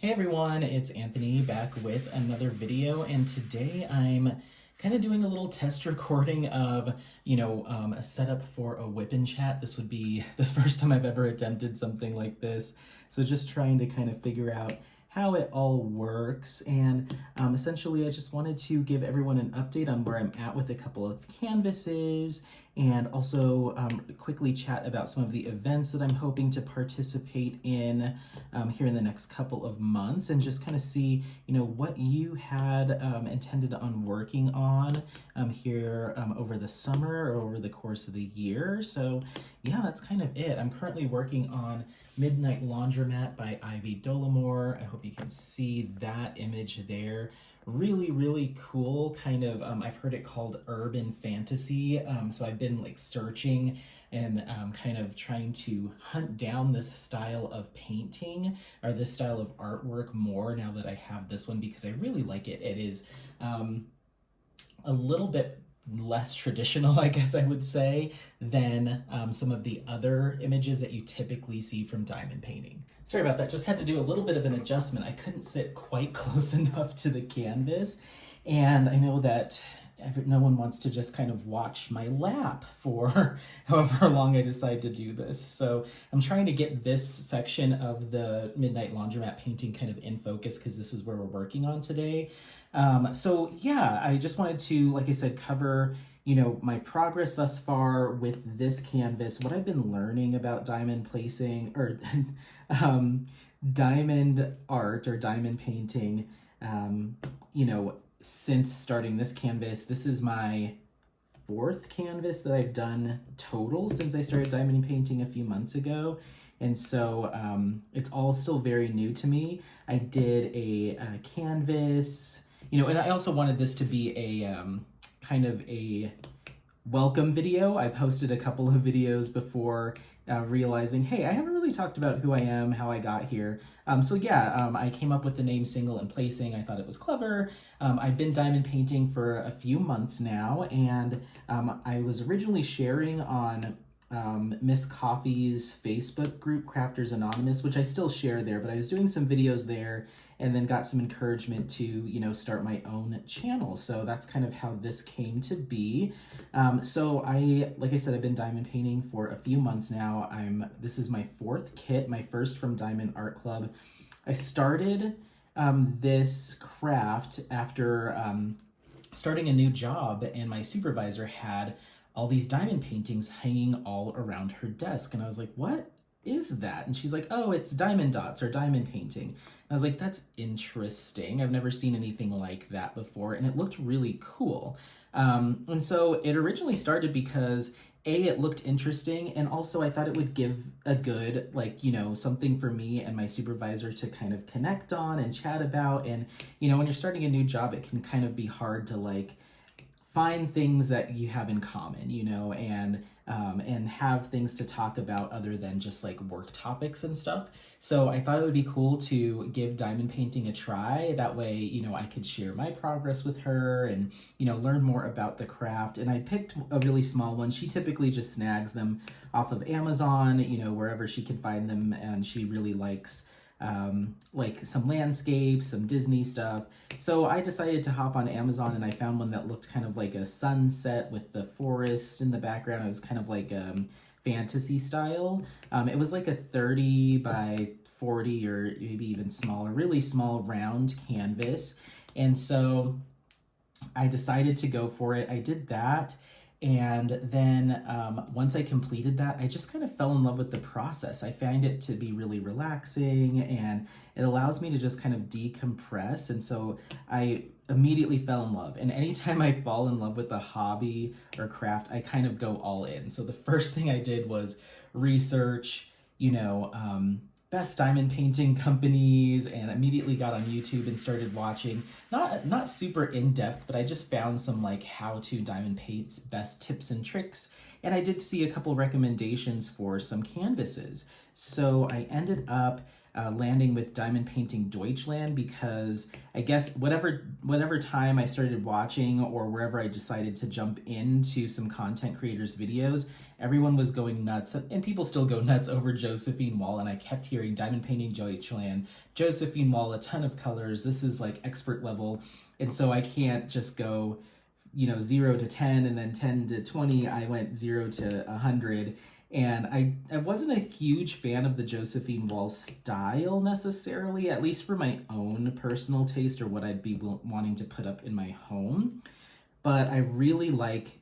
Hey everyone, it's Anthony back with another video, and today I'm kind of doing a little test recording of, a setup for a WIP Chat. This would be the first time I've ever attempted something like this, so just trying to kind of figure out how it all works. And essentially I just wanted to give everyone an update on where I'm at with a couple of canvases, and also quickly chat about some of the events that I'm hoping to participate in here in the next couple of months, and just kind of see, what you had intended on working on here over the summer or over the course of the year. So yeah, that's kind of it. I'm currently working on Midnight Laundromat by Ivy Dolomore. I hope you can see that image there. Really cool, kind of, I've heard it called urban fantasy, so I've been like searching and kind of trying to hunt down this style of painting or this style of artwork more now that I have this one, because I really like it. It is a little bit less traditional, I guess I would say, than some of the other images that you typically see from diamond painting. Sorry about that, just had to do a little bit of an adjustment. I couldn't sit quite close enough to the canvas, and I know that no one wants to just kind of watch my lap for however long I decide to do this. So I'm trying to get this section of the Midnight Laundromat painting kind of in focus, because this is where we're working on today. So yeah, I just wanted to, like I said, cover, my progress thus far with this canvas, what I've been learning about diamond placing, or diamond art or diamond painting, since starting this canvas. This is my fourth canvas that I've done total since I started diamond painting a few months ago. And so it's all still very new to me. I did a canvas, and I also wanted this to be a kind of a welcome video. I posted a couple of videos before realizing, hey, I haven't really talked about who I am, how I got here. So yeah, I came up with the name Single and Placing. I thought it was clever. I've been diamond painting for a few months now, and I was originally sharing on Miss Coffee's Facebook group, Crafters Anonymous, which I still share there, but I was doing some videos there and then got some encouragement to, start my own channel. So that's kind of how this came to be. So like I said, I've been diamond painting for a few months now. This is my fourth kit, my first from Diamond Art Club. I started this craft after starting a new job, and my supervisor had all these diamond paintings hanging all around her desk. And I was like, what is that? And she's like, oh, it's diamond dots or diamond painting. And I was like, that's interesting. I've never seen anything like that before. And it looked really cool. And so it originally started because it looked interesting, and also I thought it would give a good, something for me and my supervisor to kind of connect on and chat about. And, when you're starting a new job, it can kind of be hard to find things that you have in common, and have things to talk about other than just work topics and stuff. So I thought it would be cool to give diamond painting a try. That way, I could share my progress with her and, learn more about the craft. And I picked a really small one. She typically just snags them off of Amazon, wherever she can find them, and she really likes some landscapes, some Disney stuff. So I decided to hop on Amazon, and I found one that looked kind of like a sunset with the forest in the background. It was kind of like fantasy style. It was like a 30 by 40 or maybe even smaller, really small round canvas. And so I decided to go for it. I did that. And then once I completed that, I just kind of fell in love with the process. I find it to be really relaxing, and it allows me to just kind of decompress. And so I immediately fell in love. And anytime I fall in love with a hobby or craft, I kind of go all in. So the first thing I did was research, best diamond painting companies, and immediately got on YouTube and started watching, not super in-depth, but I just found some how-to diamond paints, best tips and tricks, and I did see a couple recommendations for some canvases. So I ended up landing with Diamond Painting Deutschland, because I guess whatever time I started watching or wherever I decided to jump into some content creators' videos, everyone was going nuts, and people still go nuts over Josephine Wall, and I kept hearing Diamond Painting Deutschland, Josephine Wall, a ton of colors, this is like expert level, and so I can't just go 0 to 10 and then 10 to 20. I went 0 to 100. And I wasn't a huge fan of the Josephine Wall style necessarily, at least for my own personal taste or what I'd be wanting to put up in my home. But I really like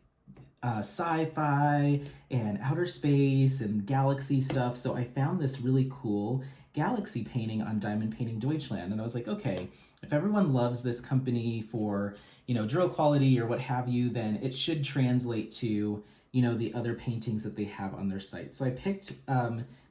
sci-fi and outer space and galaxy stuff. So I found this really cool galaxy painting on Diamond Painting Deutschland. And I was like, okay, if everyone loves this company for, drill quality or what have you, then it should translate to the other paintings that they have on their site. So I picked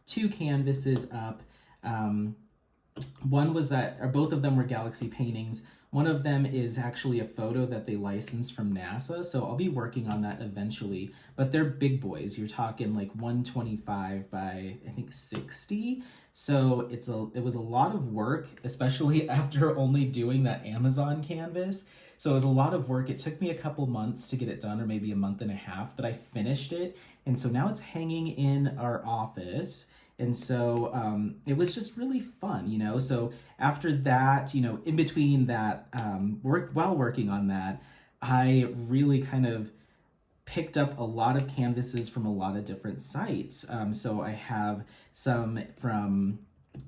2 canvases up. One was or both of them were galaxy paintings. One of them is actually a photo that they licensed from NASA, so I'll be working on that eventually. But they're big boys. You're talking like 125 by I think 60. So it was a lot of work, especially after only doing that Amazon canvas. So it was a lot of work. It took me a couple months to get it done, or maybe a month and a half, but I finished it. And so now it's hanging in our office. And so it was just really fun, So after that, in between that, while working on that, I really kind of picked up a lot of canvases from a lot of different sites. So I have some from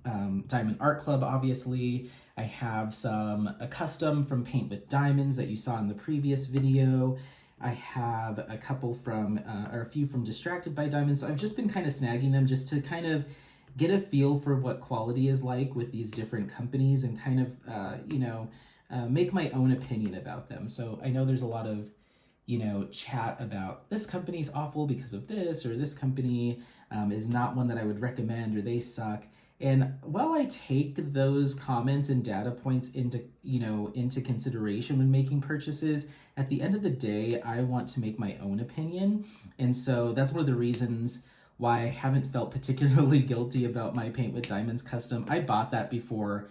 Diamond Art Club, obviously. I have a custom from Paint with Diamonds that you saw in the previous video. I have a couple or a few from Distracted by Diamonds. So I've just been kind of snagging them just to kind of get a feel for what quality is like with these different companies and kind of, make my own opinion about them. So I know there's a lot of, chat about this company's awful because of this, or this company is not one that I would recommend, or they suck. And while I take those comments and data points into consideration when making purchases, at the end of the day, I want to make my own opinion. And so that's one of the reasons why I haven't felt particularly guilty about my Paint with Diamonds custom. I bought that before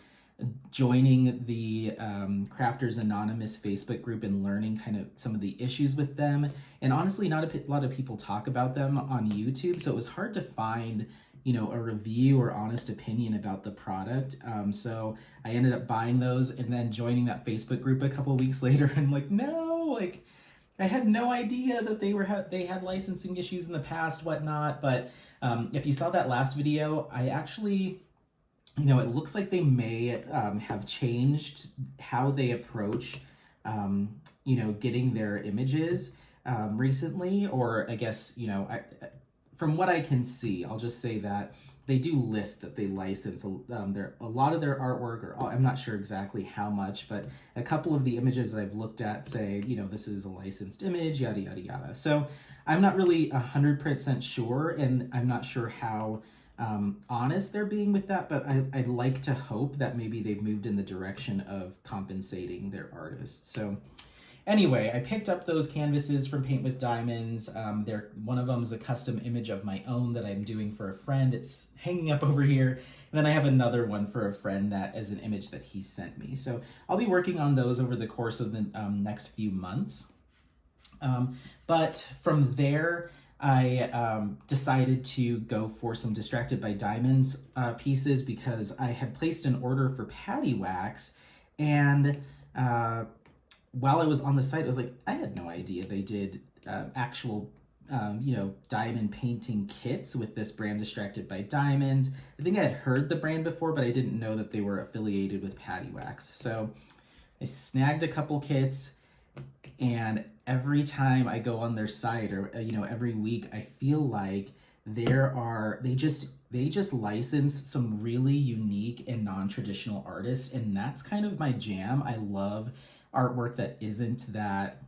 joining the Crafters Anonymous Facebook group and learning kind of some of the issues with them. And honestly, not a lot of people talk about them on YouTube, so it was hard to find a review or honest opinion about the product. So I ended up buying those and then joining that Facebook group a couple weeks later, and I had no idea that they had licensing issues in the past, whatnot. But if you saw that last video, I actually, it looks like they may have changed how they approach, getting their images recently, or I guess, from what I can see, I'll just say that they do list that they license a lot of their artwork, or I'm not sure exactly how much, but a couple of the images that I've looked at say, this is a licensed image, yada, yada, yada. So I'm not really 100% sure, and I'm not sure how honest they're being with that, but I'd like to hope that maybe they've moved in the direction of compensating their artists. So anyway, I picked up those canvases from Paint with Diamonds. One of them is a custom image of my own that I'm doing for a friend. It's hanging up over here. And then I have another one for a friend that is an image that he sent me. So I'll be working on those over the course of the next few months. But from there, I decided to go for some Distracted by Diamonds pieces, because I had placed an order for patty wax, and while I was on the site, I was like, I had no idea they did actual, diamond painting kits with this brand, Distracted by Diamonds. I think I had heard the brand before, but I didn't know that they were affiliated with patty wax. So I snagged a couple kits, and every time I go on their site, or every week, I feel like they just license some really unique and non-traditional artists, and that's kind of my jam. I love artwork that isn't that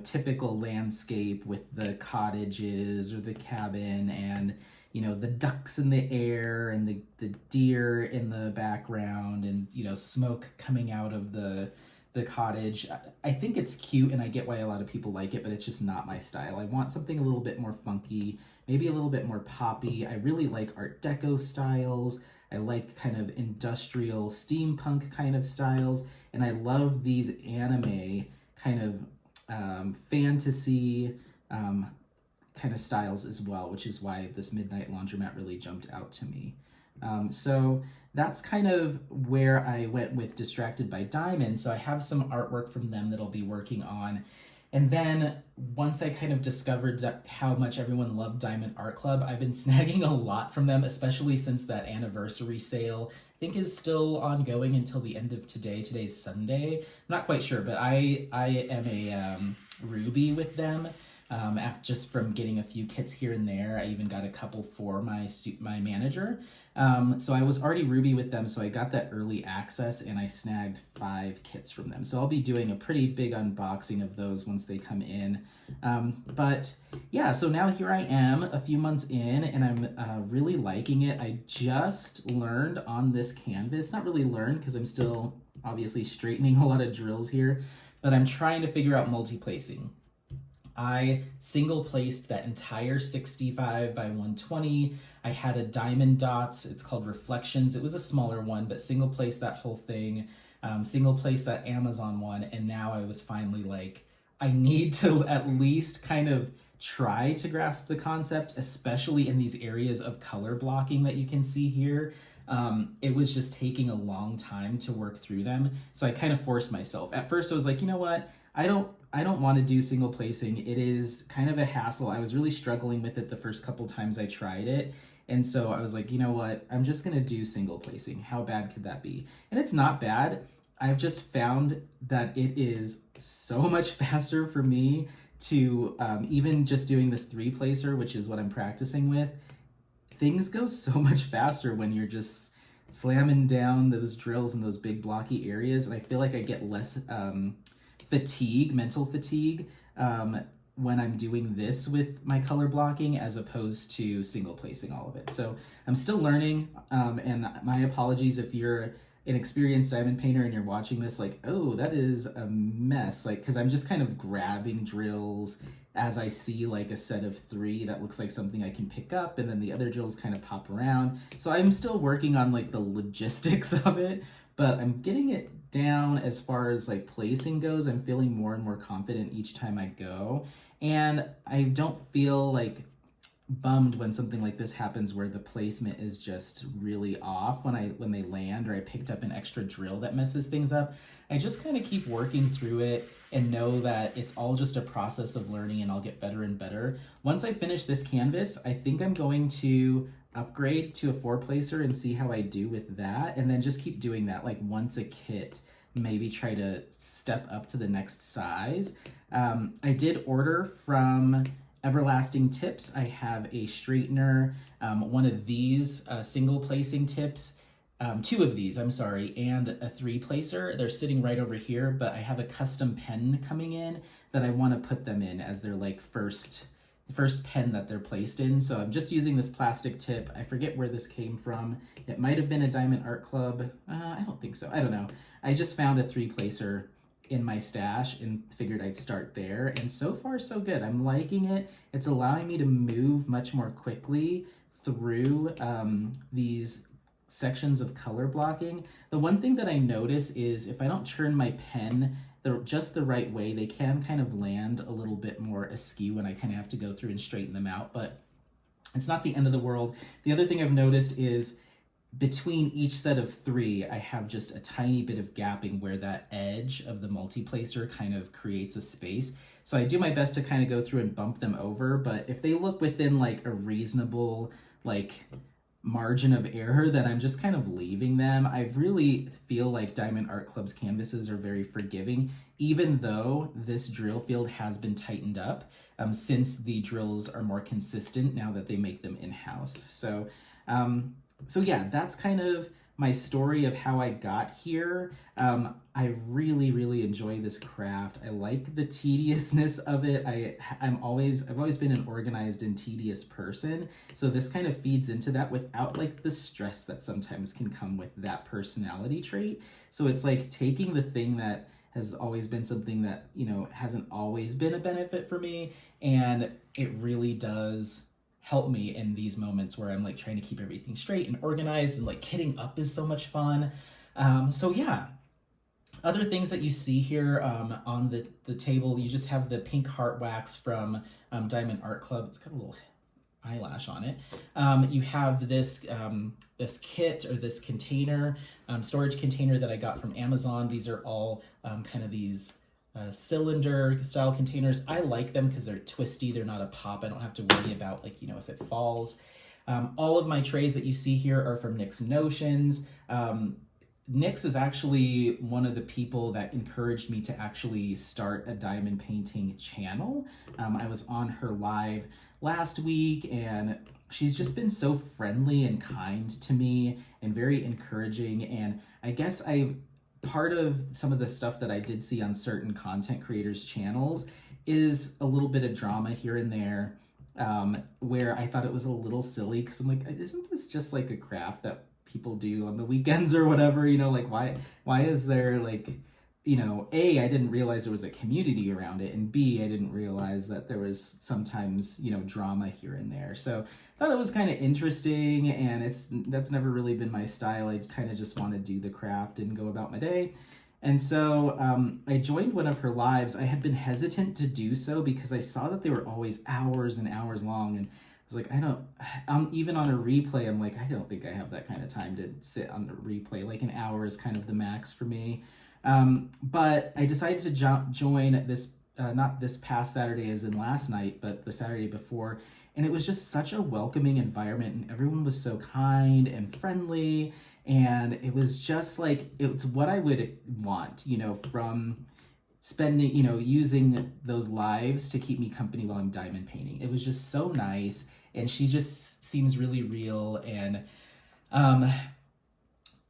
typical landscape with the cottages or the cabin and the ducks in the air and the deer in the background and smoke coming out of the cottage. I think it's cute, and I get why a lot of people like it, but it's just not my style. I want something a little bit more funky, maybe a little bit more poppy. I really like Art Deco styles. I like kind of industrial steampunk kind of styles, and I love these anime kind of fantasy kind of styles as well, which is why this Midnight Laundromat really jumped out to me. So that's kind of where I went with Distracted by Diamond. So I have some artwork from them that I'll be working on. And then once I kind of discovered how much everyone loved Diamond Art Club, I've been snagging a lot from them, especially since that anniversary sale, I think is still ongoing until the end of today. Today's Sunday. I'm not quite sure, but I am a Ruby with them. Just from getting a few kits here and there. I even got a couple for my manager. So I was already Ruby with them, so I got that early access and I snagged 5 kits from them. So I'll be doing a pretty big unboxing of those once they come in. But yeah, so now here I am a few months in and I'm really liking it. I just learned on this canvas, not really learned because I'm still obviously straightening a lot of drills here, but I'm trying to figure out multi-placing. I single placed that entire 65 by 120. I had a diamond dots. It's called Reflections. It was a smaller one, but single placed that whole thing. Single placed that Amazon one. And now I was finally like, I need to at least kind of try to grasp the concept, especially in these areas of color blocking that you can see here. It was just taking a long time to work through them. So I kind of forced myself. At first I was like, you know what? I don't want to do single placing. It is kind of a hassle. I was really struggling with it the first couple times I tried it. And so I was like, you know what? I'm just going to do single placing. How bad could that be? And it's not bad. I've just found that it is so much faster for me to even just doing this 3-placer, which is what I'm practicing with. Things go so much faster when you're just slamming down those drills in those big blocky areas. And I feel like I get less mental fatigue, when I'm doing this with my color blocking as opposed to single placing all of it. So I'm still learning, and my apologies if you're an experienced diamond painter and you're watching this like, oh, that is a mess. Like, because I'm just kind of grabbing drills as I see like a set of 3 that looks like something I can pick up, and then the other drills kind of pop around. So I'm still working on like the logistics of it, but I'm getting it down as far as like placing goes. I'm feeling more and more confident each time I go, and I don't feel like bummed when something like this happens where the placement is just really off when they land, or I picked up an extra drill that messes things up. I just kind of keep working through it and know that it's all just a process of learning, and I'll get better and better. Once I finish this canvas, I think I'm going to upgrade to a 4-placer and see how I do with that, and then just keep doing that like once a kit, maybe try to step up to the next size. I did order from Everlasting Tips. I have a straightener, one of these single placing tips, 2 of these, I'm sorry, and a 3-placer. They're sitting right over here, but I have a custom pen coming in that I want to put them in as their like first pen that they're placed in. So I'm just using this plastic tip. I forget where this came from. It might have been a Diamond Art Club. I don't think so. I don't know. I just found a 3-placer in my stash and figured I'd start there. And so far, so good. I'm liking it. It's allowing me to move much more quickly through these sections of color blocking. The one thing that I notice is if I don't turn my pen just the right way, they can kind of land a little bit more askew and I kind of have to go through and straighten them out, but it's not the end of the world. The other thing I've noticed is between each set of 3, I have just a tiny bit of gapping where that edge of the multi-placer kind of creates a space. So I do my best to kind of go through and bump them over, but if they look within like a reasonable like margin of error, then I'm just kind of leaving them. I really feel like Diamond Art Club's canvases are very forgiving, even though this drill field has been tightened up since the drills are more consistent now that they make them in-house. So yeah, that's kind of my story of how I got here. I really, really enjoy this craft. I like the tediousness of it. I've always been an organized and tedious person. So this kind of feeds into that without like the stress that sometimes can come with that personality trait. So it's like taking the thing that has always been something that, you know, hasn't always been a benefit for me, and it really does help me in these moments where I'm like trying to keep everything straight and organized, and like kitting up is so much fun. So yeah, other things that you see here on the table, you just have the pink heart wax from Diamond Art Club. It's got a little eyelash on it. You have this this kit, or this container, storage container that I got from Amazon. These are all kind of these cylinder style containers. I like them because they're twisty. They're not a pop. I don't have to worry about, like, if it falls. All of my trays that you see here are from NyxNotions. Nyx is actually one of the people that encouraged me to actually start a diamond painting channel. I was on her live last week, and she's just been so friendly and kind to me and very encouraging. And I guess part of some of the stuff that I did see on certain content creators' channels is a little bit of drama here and there, where I thought it was a little silly, because I'm like, isn't this just like a craft that people do on the weekends or whatever? Like, why is there, like, A, I didn't realize there was a community around it, and B, I didn't realize that there was sometimes, drama here and there. So I thought it was kind of interesting, and that's never really been my style. I kind of just want to do the craft and go about my day. And so I joined one of her lives. I had been hesitant to do so because I saw that they were always hours and hours long, and I was like, even on a replay, I'm like, I don't think I have that kind of time to sit on the replay. Like, an hour is kind of the max for me. But I decided to join this, not this past Saturday as in last night, but the Saturday before. And it was just such a welcoming environment, and everyone was so kind and friendly. And it was just like, it's what I would want, from spending, using those lives to keep me company while I'm diamond painting. It was just so nice. And she just seems really real. And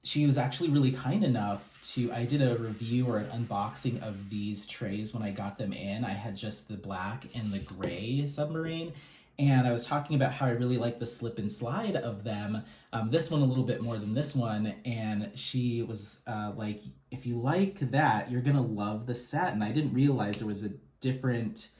she was actually really kind enough to, I did a review or an unboxing of these trays when I got them in. I had just the black and the gray submarine. And I was talking about how I really like the slip and slide of them. This one a little bit more than this one. And she was like, if you like that, you're gonna love the satin. I didn't realize there was a different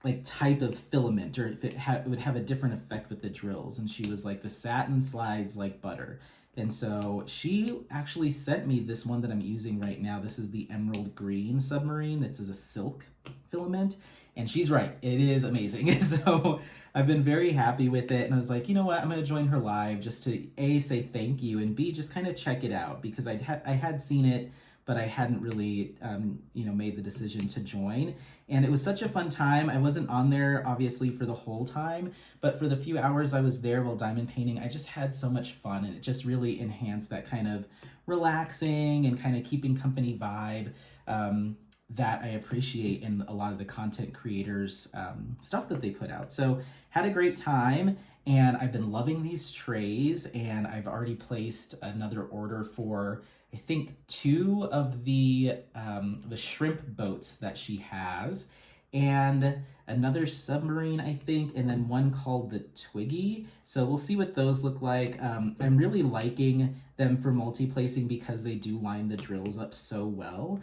like type of filament, or if it would have a different effect with the drills. And she was like, the satin slides like butter. And so she actually sent me this one that I'm using right now. This is the emerald green submarine. This is a silk filament. And she's right, it is amazing. So I've been very happy with it. And I was like, you know what, I'm gonna join her live just to A, say thank you, and B, just kind of check it out, because I had seen it, but I hadn't really, made the decision to join. And it was such a fun time. I wasn't on there, obviously, for the whole time, but for the few hours I was there while diamond painting, I just had so much fun, and it just really enhanced that kind of relaxing and kind of keeping company vibe that I appreciate in a lot of the content creators' stuff that they put out. So had a great time, and I've been loving these trays, and I've already placed another order for, I think, 2 of the shrimp boats that she has, and another submarine, I think, and then one called the Twiggy. So we'll see what those look like. I'm really liking them for multi-placing because they do line the drills up so well.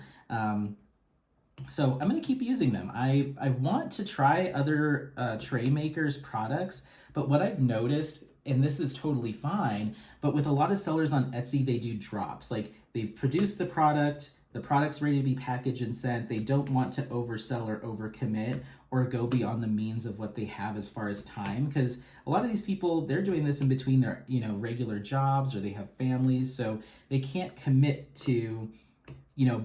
So I'm going to keep using them. I want to try other tray makers products, but what I've noticed, and this is totally fine, but with a lot of sellers on Etsy, they do drops. Like, they've produced the product's ready to be packaged and sent. They don't want to oversell or overcommit or go beyond the means of what they have as far as time, because a lot of these people, they're doing this in between their regular jobs, or they have families, so they can't commit to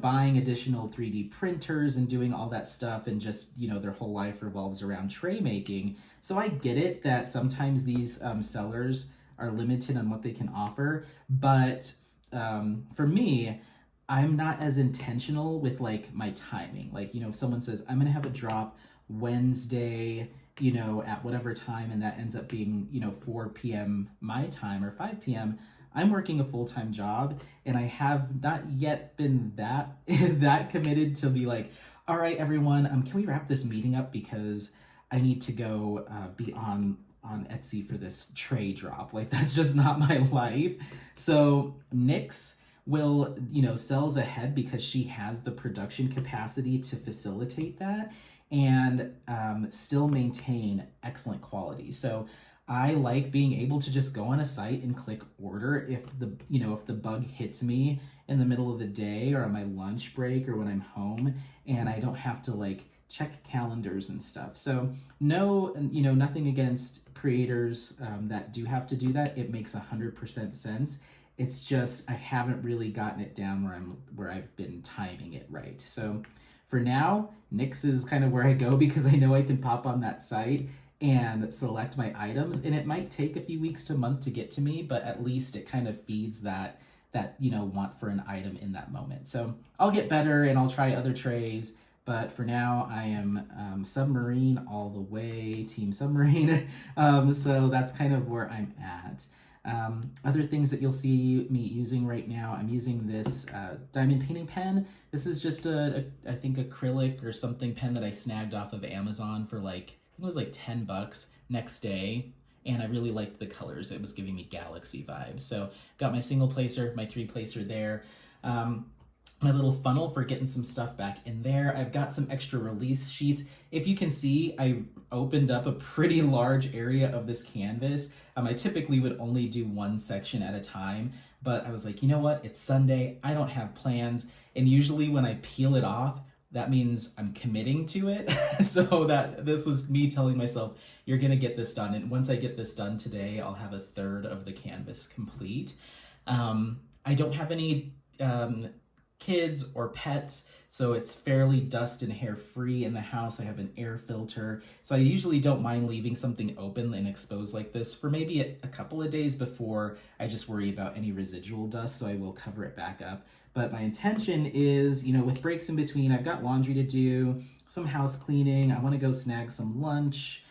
buying additional 3D printers and doing all that stuff, and just, their whole life revolves around tray making. So I get it that sometimes these sellers are limited on what they can offer, but for me, I'm not as intentional with like my timing. Like, if someone says, I'm gonna have a drop Wednesday, at whatever time, and that ends up being, 4 p.m. my time or 5 p.m., I'm working a full-time job, and I have not yet been that that committed to be like, all right, everyone, can we wrap this meeting up, because I need to go be on Etsy for this tray drop. Like, that's just not my life. So Nyx will, sells ahead because she has the production capacity to facilitate that and still maintain excellent quality. So I like being able to just go on a site and click order if if the bug hits me in the middle of the day or on my lunch break or when I'm home, and I don't have to like check calendars and stuff. So no, nothing against creators that do have to do that. It makes 100% sense. It's just I haven't really gotten it down where I've been timing it right. So for now, Nyx is kind of where I go because I know I can pop on that site and select my items, and it might take a few weeks to a month to get to me, but at least it kind of feeds that want for an item in that moment. So I'll get better and I'll try other trays, but for now I am submarine all the way, team submarine. So that's kind of where I'm at. Other things that you'll see me using right now, I'm using this diamond painting pen. This is just I think acrylic or something pen that I snagged off of Amazon for like, I think it was like 10 bucks next day. And I really liked the colors. It was giving me galaxy vibes. So got my single placer, my 3-placer there. My little funnel for getting some stuff back in there. I've got some extra release sheets. If you can see, I opened up a pretty large area of this canvas. I typically would only do one section at a time, but I was like, you know what? It's Sunday. I don't have plans. And usually when I peel it off, that means I'm committing to it. So that this was me telling myself, you're gonna get this done. And once I get this done today, I'll have a third of the canvas complete. I don't have any kids or pets, so it's fairly dust and hair free in the house. I have an air filter, so I usually don't mind leaving something open and exposed like this for maybe a couple of days before I just worry about any residual dust, so I will cover it back up. But my intention is, with breaks in between, I've got laundry to do, some house cleaning, I want to go snag some lunch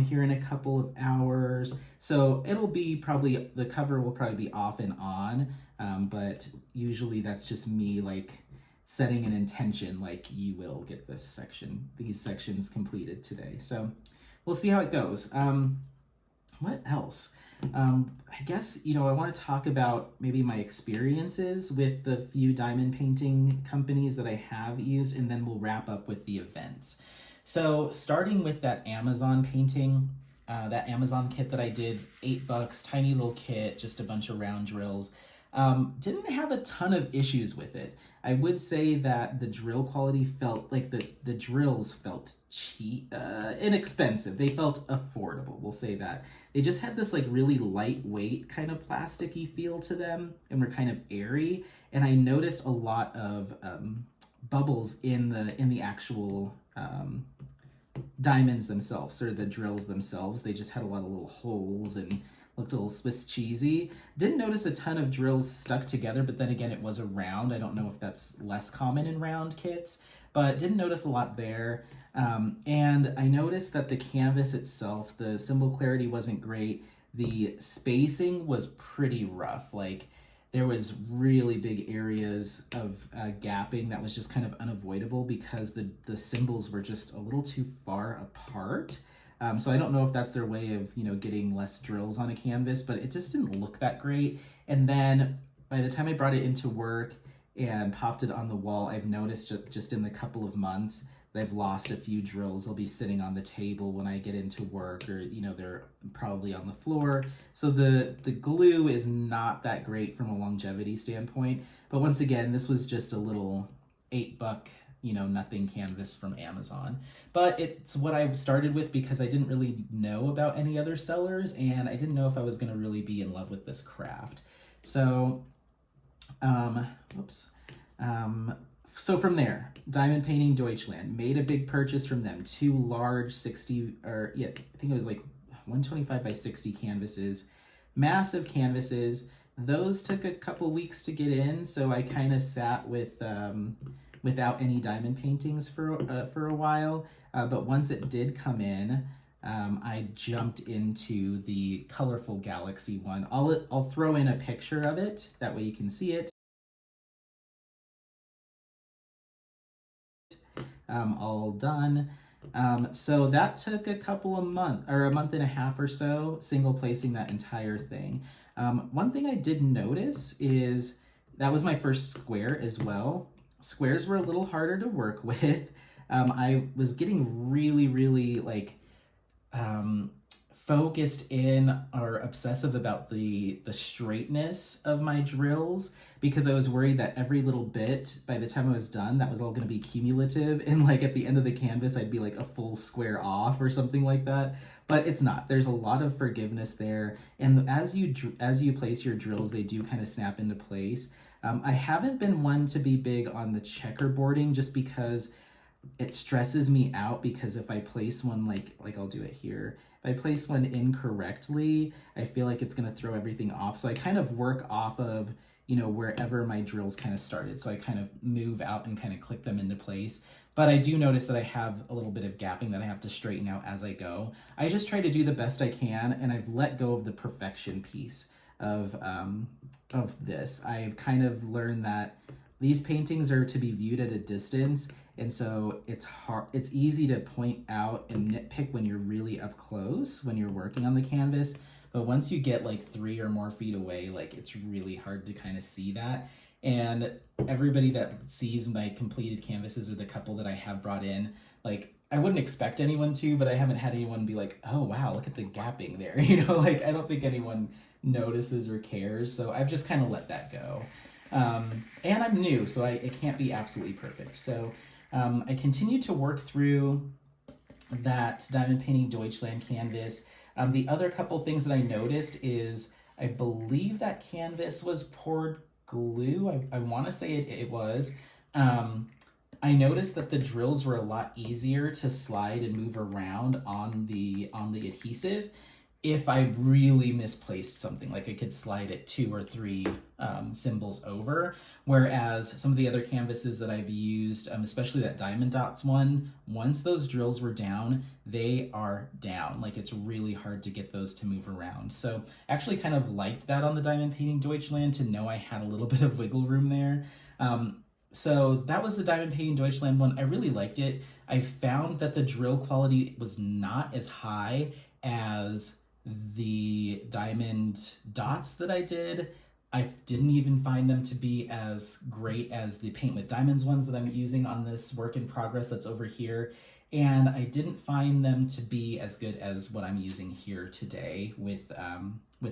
here in a couple of hours. So it'll be the cover will probably be off and on, but usually that's just me like setting an intention, like you will get these sections completed today. So we'll see how it goes. What else? I guess, I want to talk about maybe my experiences with the few diamond painting companies that I have used, and then we'll wrap up with the events. So starting with that Amazon painting, that Amazon kit that I did, $8, tiny little kit, just a bunch of round drills. Didn't have a ton of issues with it. I would say that the drill quality felt like the drills felt cheap, inexpensive. They felt affordable, we'll say that. They just had this like really lightweight kind of plasticky feel to them and were kind of airy. And I noticed a lot of bubbles in the actual diamonds themselves, or the drills themselves. They just had a lot of little holes and looked a little Swiss cheesy. Didn't notice a ton of drills stuck together, but then again, it was a round. I don't know if that's less common in round kits, but didn't notice a lot there. And I noticed that the canvas itself, the symbol clarity wasn't great. The spacing was pretty rough. Like there was really big areas of gapping that was just kind of unavoidable because the symbols were just a little too far apart. So I don't know if that's their way of, getting less drills on a canvas, but it just didn't look that great. And then by the time I brought it into work and popped it on the wall, I've noticed just in the couple of months that I've lost a few drills. They'll be sitting on the table when I get into work, or, they're probably on the floor. So the glue is not that great from a longevity standpoint. But once again, this was just a little $8, nothing canvas from Amazon. But it's what I started with because I didn't really know about any other sellers, and I didn't know if I was going to really be in love with this craft. So, so from there, Diamond Painting Deutschland, made a big purchase from them. 2 large I think it was like 125 by 60 canvases, massive canvases. Those took a couple weeks to get in, so I kind of sat with without any diamond paintings for a while. But once it did come in, I jumped into the colorful galaxy one. I'll throw in a picture of it, that way you can see it. All done. So that took a month and a half or so, single placing that entire thing. One thing I did notice is that was my first square as well. Squares were a little harder to work with. I was getting really, really focused in or obsessive about the straightness of my drills, because I was worried that every little bit, by the time I was done, that was all going to be cumulative, and like at the end of the canvas I'd be like a full square off or something like that. But it's not. There's a lot of forgiveness there, and as you place your drills, they do kind of snap into place. I haven't been one to be big on the checkerboarding, just because it stresses me out, because if I place one like I'll do it here, if I place one incorrectly, I feel like it's going to throw everything off. So I kind of work off of, you know, wherever my drills kind of started. So I kind of move out and kind of click them into place. But I do notice that I have a little bit of gapping that I have to straighten out as I go. I just try to do the best I can, and I've let go of the perfection piece of this. I've kind of learned that these paintings are to be viewed at a distance, and so it's easy to point out and nitpick when you're really up close, when you're working on the canvas. But once you get like 3 or more feet away, like it's really hard to kind of see that. And everybody that sees my completed canvases, or the couple that I have brought in, like I wouldn't expect anyone to, but I haven't had anyone be like, oh wow, look at the gapping there. You know, like I don't think anyone notices or cares. So I've just kind of let that go. And I'm new, so it can't be absolutely perfect. So I continue to work through that Diamond Painting Deutschland canvas. The other couple things that I noticed is, I believe that canvas was poured glue. I want to say it was. I noticed that the drills were a lot easier to slide and move around on the adhesive if I really misplaced something. Like I could slide it 2 or 3 symbols over, whereas some of the other canvases that I've used, especially that Diamond Dots one, once those drills were down, they are down. Like it's really hard to get those to move around. So I actually kind of liked that on the Diamond Painting Deutschland, to know I had a little bit of wiggle room there. So that was the Diamond Painting Deutschland one. I really liked it. I found that the drill quality was not as high as the Diamond Dots that I did. I didn't even find them to be as great as the Paint with Diamonds ones that I'm using on this work in progress that's over here. And I didn't find them to be as good as what I'm using here today with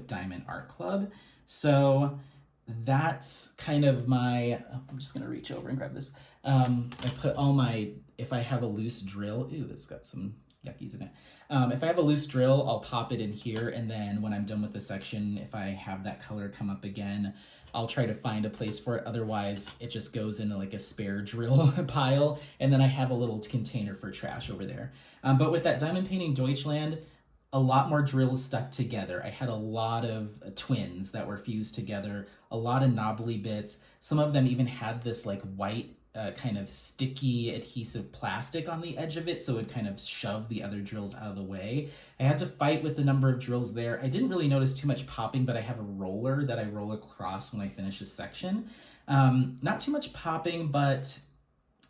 Diamond Art Club. So that's kind of my, I'm just gonna reach over and grab this. I put all my, if I have a loose drill, ooh, it's got some yuckies in it. If I have a loose drill, I'll pop it in here, and then when I'm done with the section, if I have that color come up again, I'll try to find a place for it. Otherwise, it just goes into like a spare drill pile, and then I have a little container for trash over there. But with that Diamond Painting Deutschland, a lot more drills stuck together. I had a lot of twins that were fused together, a lot of knobbly bits. Some of them even had this like white kind of sticky adhesive plastic on the edge of it, so it kind of shoved the other drills out of the way. I had to fight with the number of drills there. I didn't really notice too much popping, but I have a roller that I roll across when I finish a section. Not too much popping, but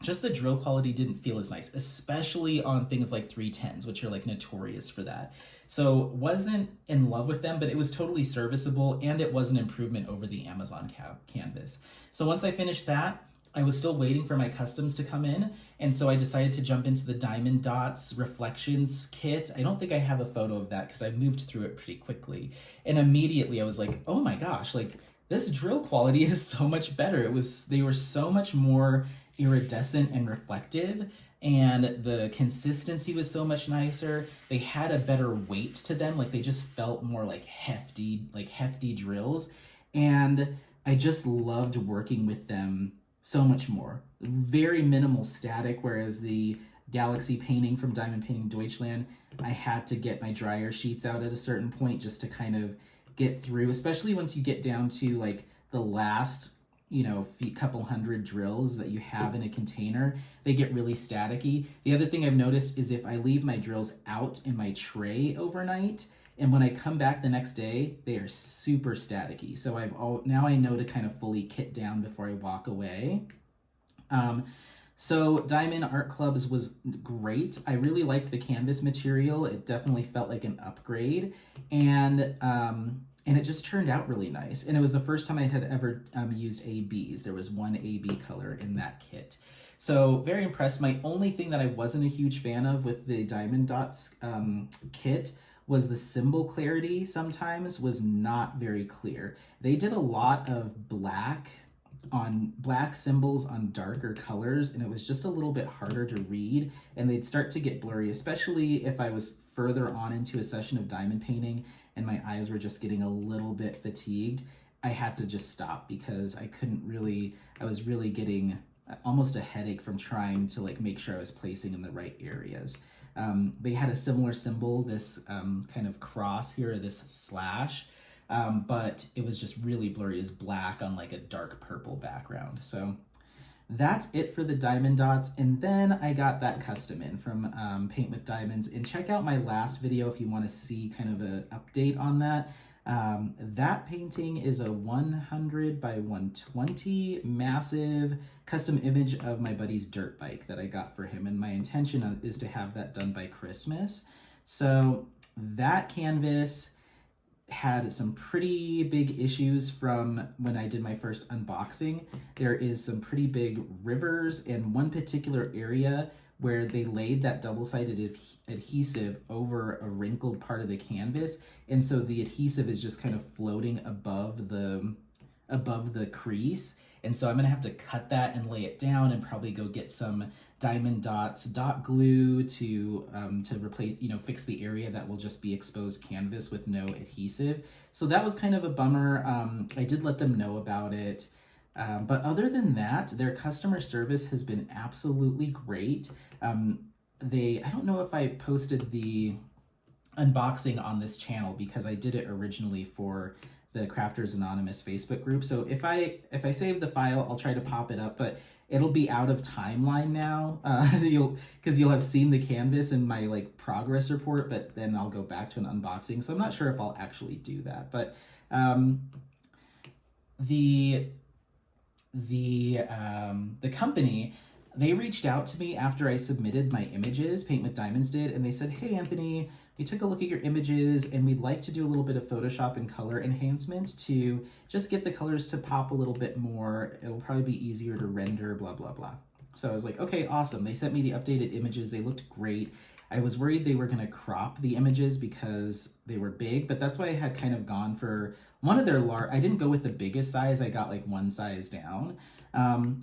just the drill quality didn't feel as nice, especially on things like 310s, which are like notorious for that. So wasn't in love with them, but it was totally serviceable, and it was an improvement over the Amazon canvas. So once I finished that, I was still waiting for my customs to come in, and so I decided to jump into the Diamond Dots Reflections kit. I don't think I have a photo of that because I moved through it pretty quickly. And immediately I was like, oh my gosh, like this drill quality is so much better. They were so much more iridescent and reflective, and the consistency was so much nicer. They had a better weight to them. Like they just felt more like hefty drills. And I just loved working with them so much more. Very minimal static, whereas the Galaxy painting from Diamond Painting Deutschland, I had to get my dryer sheets out at a certain point just to kind of get through, especially once you get down to like the last, you know, couple hundred drills that you have in a container. They get really staticky. The other thing I've noticed is if I leave my drills out in my tray overnight, and when I come back the next day, they are super staticky. So now I know to kind of fully kit down before I walk away. So Diamond Art Clubs was great. I really liked the canvas material. It definitely felt like an upgrade, and it just turned out really nice. And it was the first time I had ever used ABs. There was one AB color in that kit. So very impressed. My only thing that I wasn't a huge fan of with the Diamond Dots kit was the symbol clarity sometimes was not very clear. They did a lot of black symbols on darker colors, and it was just a little bit harder to read, and they'd start to get blurry, especially if I was further on into a session of diamond painting and my eyes were just getting a little bit fatigued. I had to just stop because I was really getting almost a headache from trying to like make sure I was placing in the right areas. They had a similar symbol, this kind of cross here, this slash, but it was just really blurry as black on like a dark purple background. So that's it for the diamond dots. And then I got that custom in from Paint with Diamonds. And check out my last video if you want to see kind of an update on that. That painting is a 100 by 120 massive custom image of my buddy's dirt bike that I got for him. And my intention is to have that done by Christmas. So that canvas had some pretty big issues from when I did my first unboxing. There is some pretty big rivers in one particular area where they laid that double-sided adhesive over a wrinkled part of the canvas, and so the adhesive is just kind of floating above the crease. And so I'm gonna have to cut that and lay it down and probably go get some diamond dots dot glue to replace, fix the area that will just be exposed canvas with no adhesive. So that was kind of a bummer. I did let them know about it. But other than that, their customer service has been absolutely great. I don't know if I posted the unboxing on this channel because I did it originally for the Crafters Anonymous Facebook group. So if I save the file, I'll try to pop it up, but it'll be out of timeline now. Because you'll have seen the canvas in my like progress report, but then I'll go back to an unboxing. So I'm not sure if I'll actually do that, but the company, they reached out to me after I submitted my images, Paint with Diamonds did, and they said, "Hey Anthony, we took a look at your images and we'd like to do a little bit of Photoshop and color enhancement to just get the colors to pop a little bit more. It'll probably be easier to render, blah, blah, blah." So I was like, okay, awesome. They sent me the updated images. They looked great. I was worried they were going to crop the images because they were big, but that's why I had kind of gone for one of their I didn't go with the biggest size. I got like one size down.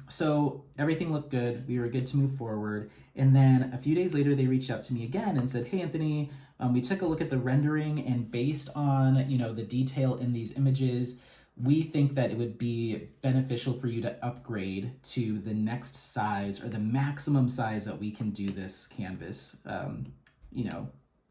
So everything looked good. We were good to move forward. And then a few days later, they reached out to me again and said, "Hey, Anthony, we took a look at the rendering, and based on, the detail in these images, we think that it would be beneficial for you to upgrade to the next size or the maximum size that we can do this canvas,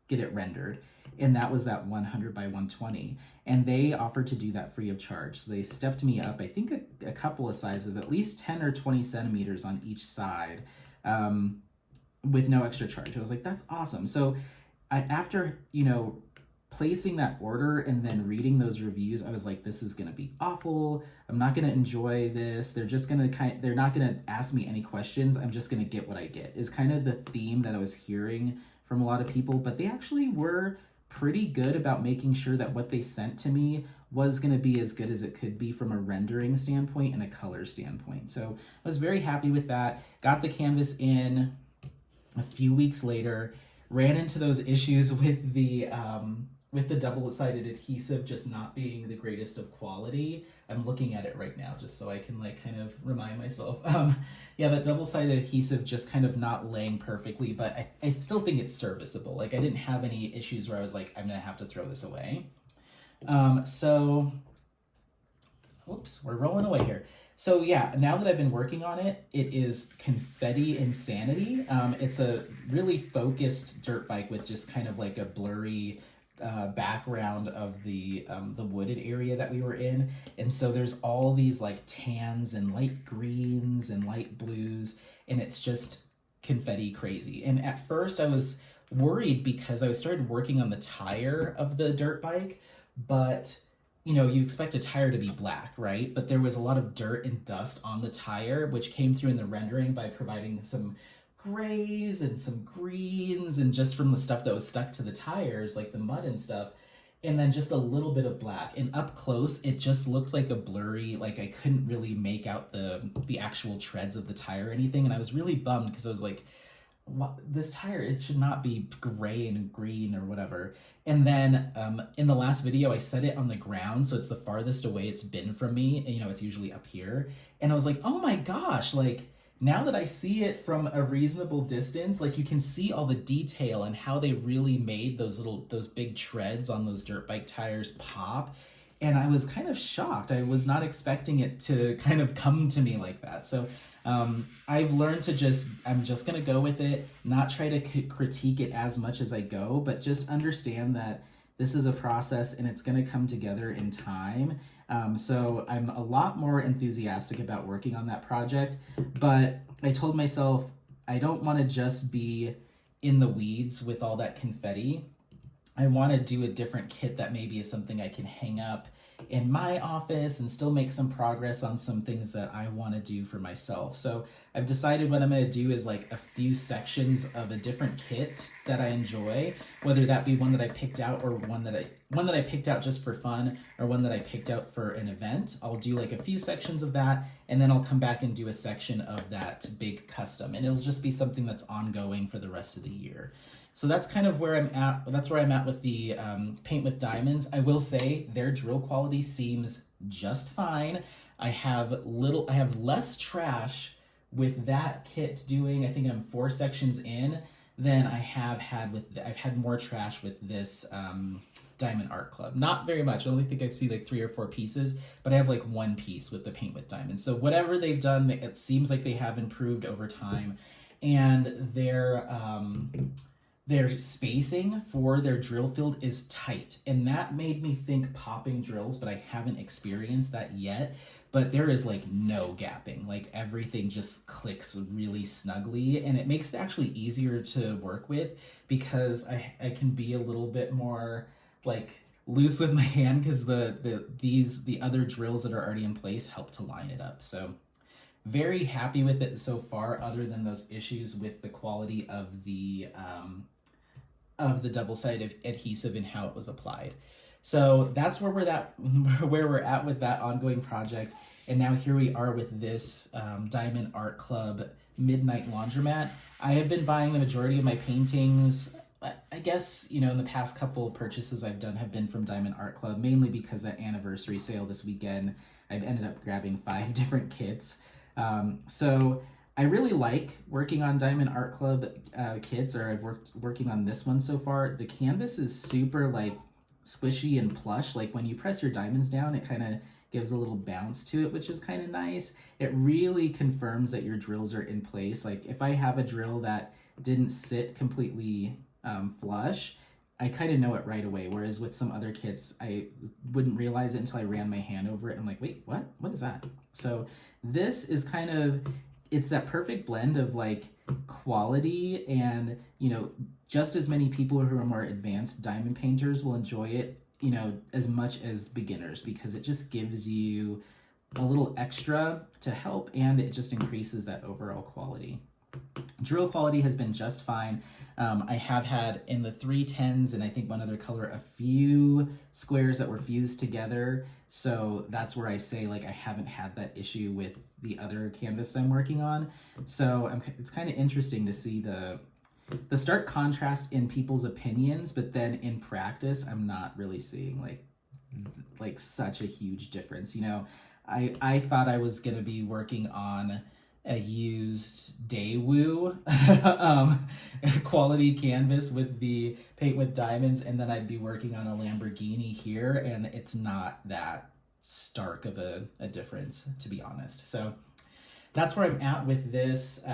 get it rendered." And that was that 100 by 120. And they offered to do that free of charge. So they stepped me up, I think a couple of sizes, at least 10 or 20 centimeters on each side, with no extra charge. I was like, that's awesome. So after, placing that order and then reading those reviews, I was like, this is going to be awful. I'm not going to enjoy this. They're not going to ask me any questions. I'm just going to get what I get, is kind of the theme that I was hearing from a lot of people. But they actually were pretty good about making sure that what they sent to me was going to be as good as it could be from a rendering standpoint and a color standpoint. So I was very happy with that. Got the canvas in a few weeks later, ran into those issues with the double-sided adhesive just not being the greatest of quality. I'm looking at it right now just so I can kind of remind myself. Yeah, that double-sided adhesive just kind of not laying perfectly, but I still think it's serviceable. I didn't have any issues where I was like, I'm gonna have to throw this away. So, whoops, we're rolling away here. So yeah, now that I've been working on it, it is confetti insanity. It's a really focused dirt bike with just kind of like a blurry background of the wooded area that we were in. And so there's all these tans and light greens and light blues, and it's just confetti crazy. And at first I was worried because I started working on the tire of the dirt bike, but you expect a tire to be black, right? But there was a lot of dirt and dust on the tire, which came through in the rendering by providing some grays and some greens and just from the stuff that was stuck to the tires, like the mud and stuff, and then just a little bit of black. And up close, it just looked like a blurry, I couldn't really make out the actual treads of the tire or anything. And I was really bummed because I was like, this tire, it should not be gray and green or whatever. And then in the last video, I set it on the ground, so it's the farthest away it's been from me. You know, it's usually up here. And I was like, oh my gosh, like now that I see it from a reasonable distance, like you can see all the detail and how they really made those big treads on those dirt bike tires pop. And I was kind of shocked. I was not expecting it to kind of come to me like that. So I've learned to I'm just going to go with it, not try to critique it as much as I go, but just understand that this is a process and it's going to come together in time. So I'm a lot more enthusiastic about working on that project, but I told myself I don't want to just be in the weeds with all that confetti. I want to do a different kit that maybe is something I can hang up in my office and still make some progress on some things that I want to do for myself. So I've decided what I'm going to do is like a few sections of a different kit that I enjoy, whether that be one that I picked out or one that I picked out just for fun or one that I picked out for an event. I'll do like a few sections of that, and then I'll come back and do a section of that big custom, and it'll just be something that's ongoing for the rest of the year. So that's kind of where I'm at. That's where I'm at with the paint with diamonds. I will say their drill quality seems just fine. I have less trash with that kit doing, I think I'm 4 sections in, than I've had more trash with this Diamond Art Club. Not very much. I only think I'd see like 3 or 4 pieces, but I have like 1 piece with the paint with diamonds. So whatever they've done, it seems like they have improved over time, and their spacing for their drill field is tight, and that made me think popping drills, but I haven't experienced that yet. But there is like no gapping, like everything just clicks really snugly, and it makes it actually easier to work with because I can be a little bit more like loose with my hand because the other drills that are already in place help to line it up. So very happy with it so far, other than those issues with the quality of the double-sided adhesive and how it was applied. So that's where we're at with that ongoing project. And now here we are with this Diamond Art Club Midnight Laundromat. I have been buying the majority of my paintings, I guess, you know, in the past couple of purchases I've done have been from Diamond Art Club, mainly because that anniversary sale this weekend, I've ended up grabbing 5 different kits. So I really like working on Diamond Art Club kits, or I've working on this one so far. The canvas is super like squishy and plush. Like when you press your diamonds down, it kind of gives a little bounce to it, which is kind of nice. It really confirms that your drills are in place. Like if I have a drill that didn't sit completely flush, I kind of know it right away. Whereas with some other kits, I wouldn't realize it until I ran my hand over it. I'm like, wait, what? What is that? So this is kind of, it's that perfect blend of like quality and, you know, just as many people who are more advanced diamond painters will enjoy it, you know, as much as beginners, because it just gives you a little extra to help, and it just increases that overall quality. Drill quality has been just fine. I have had in the 310s and I think one other color a few squares that were fused together, so that's where I say like I haven't had that issue with the other canvas I'm working on. So it's kind of interesting to see the stark contrast in people's opinions, but then in practice I'm not really seeing like such a huge difference. You know, I thought I was gonna be working on a used Daewoo quality canvas with the paint with diamonds, and then I'd be working on a Lamborghini here, and it's not that stark of a difference, to be honest. So that's where I'm at with this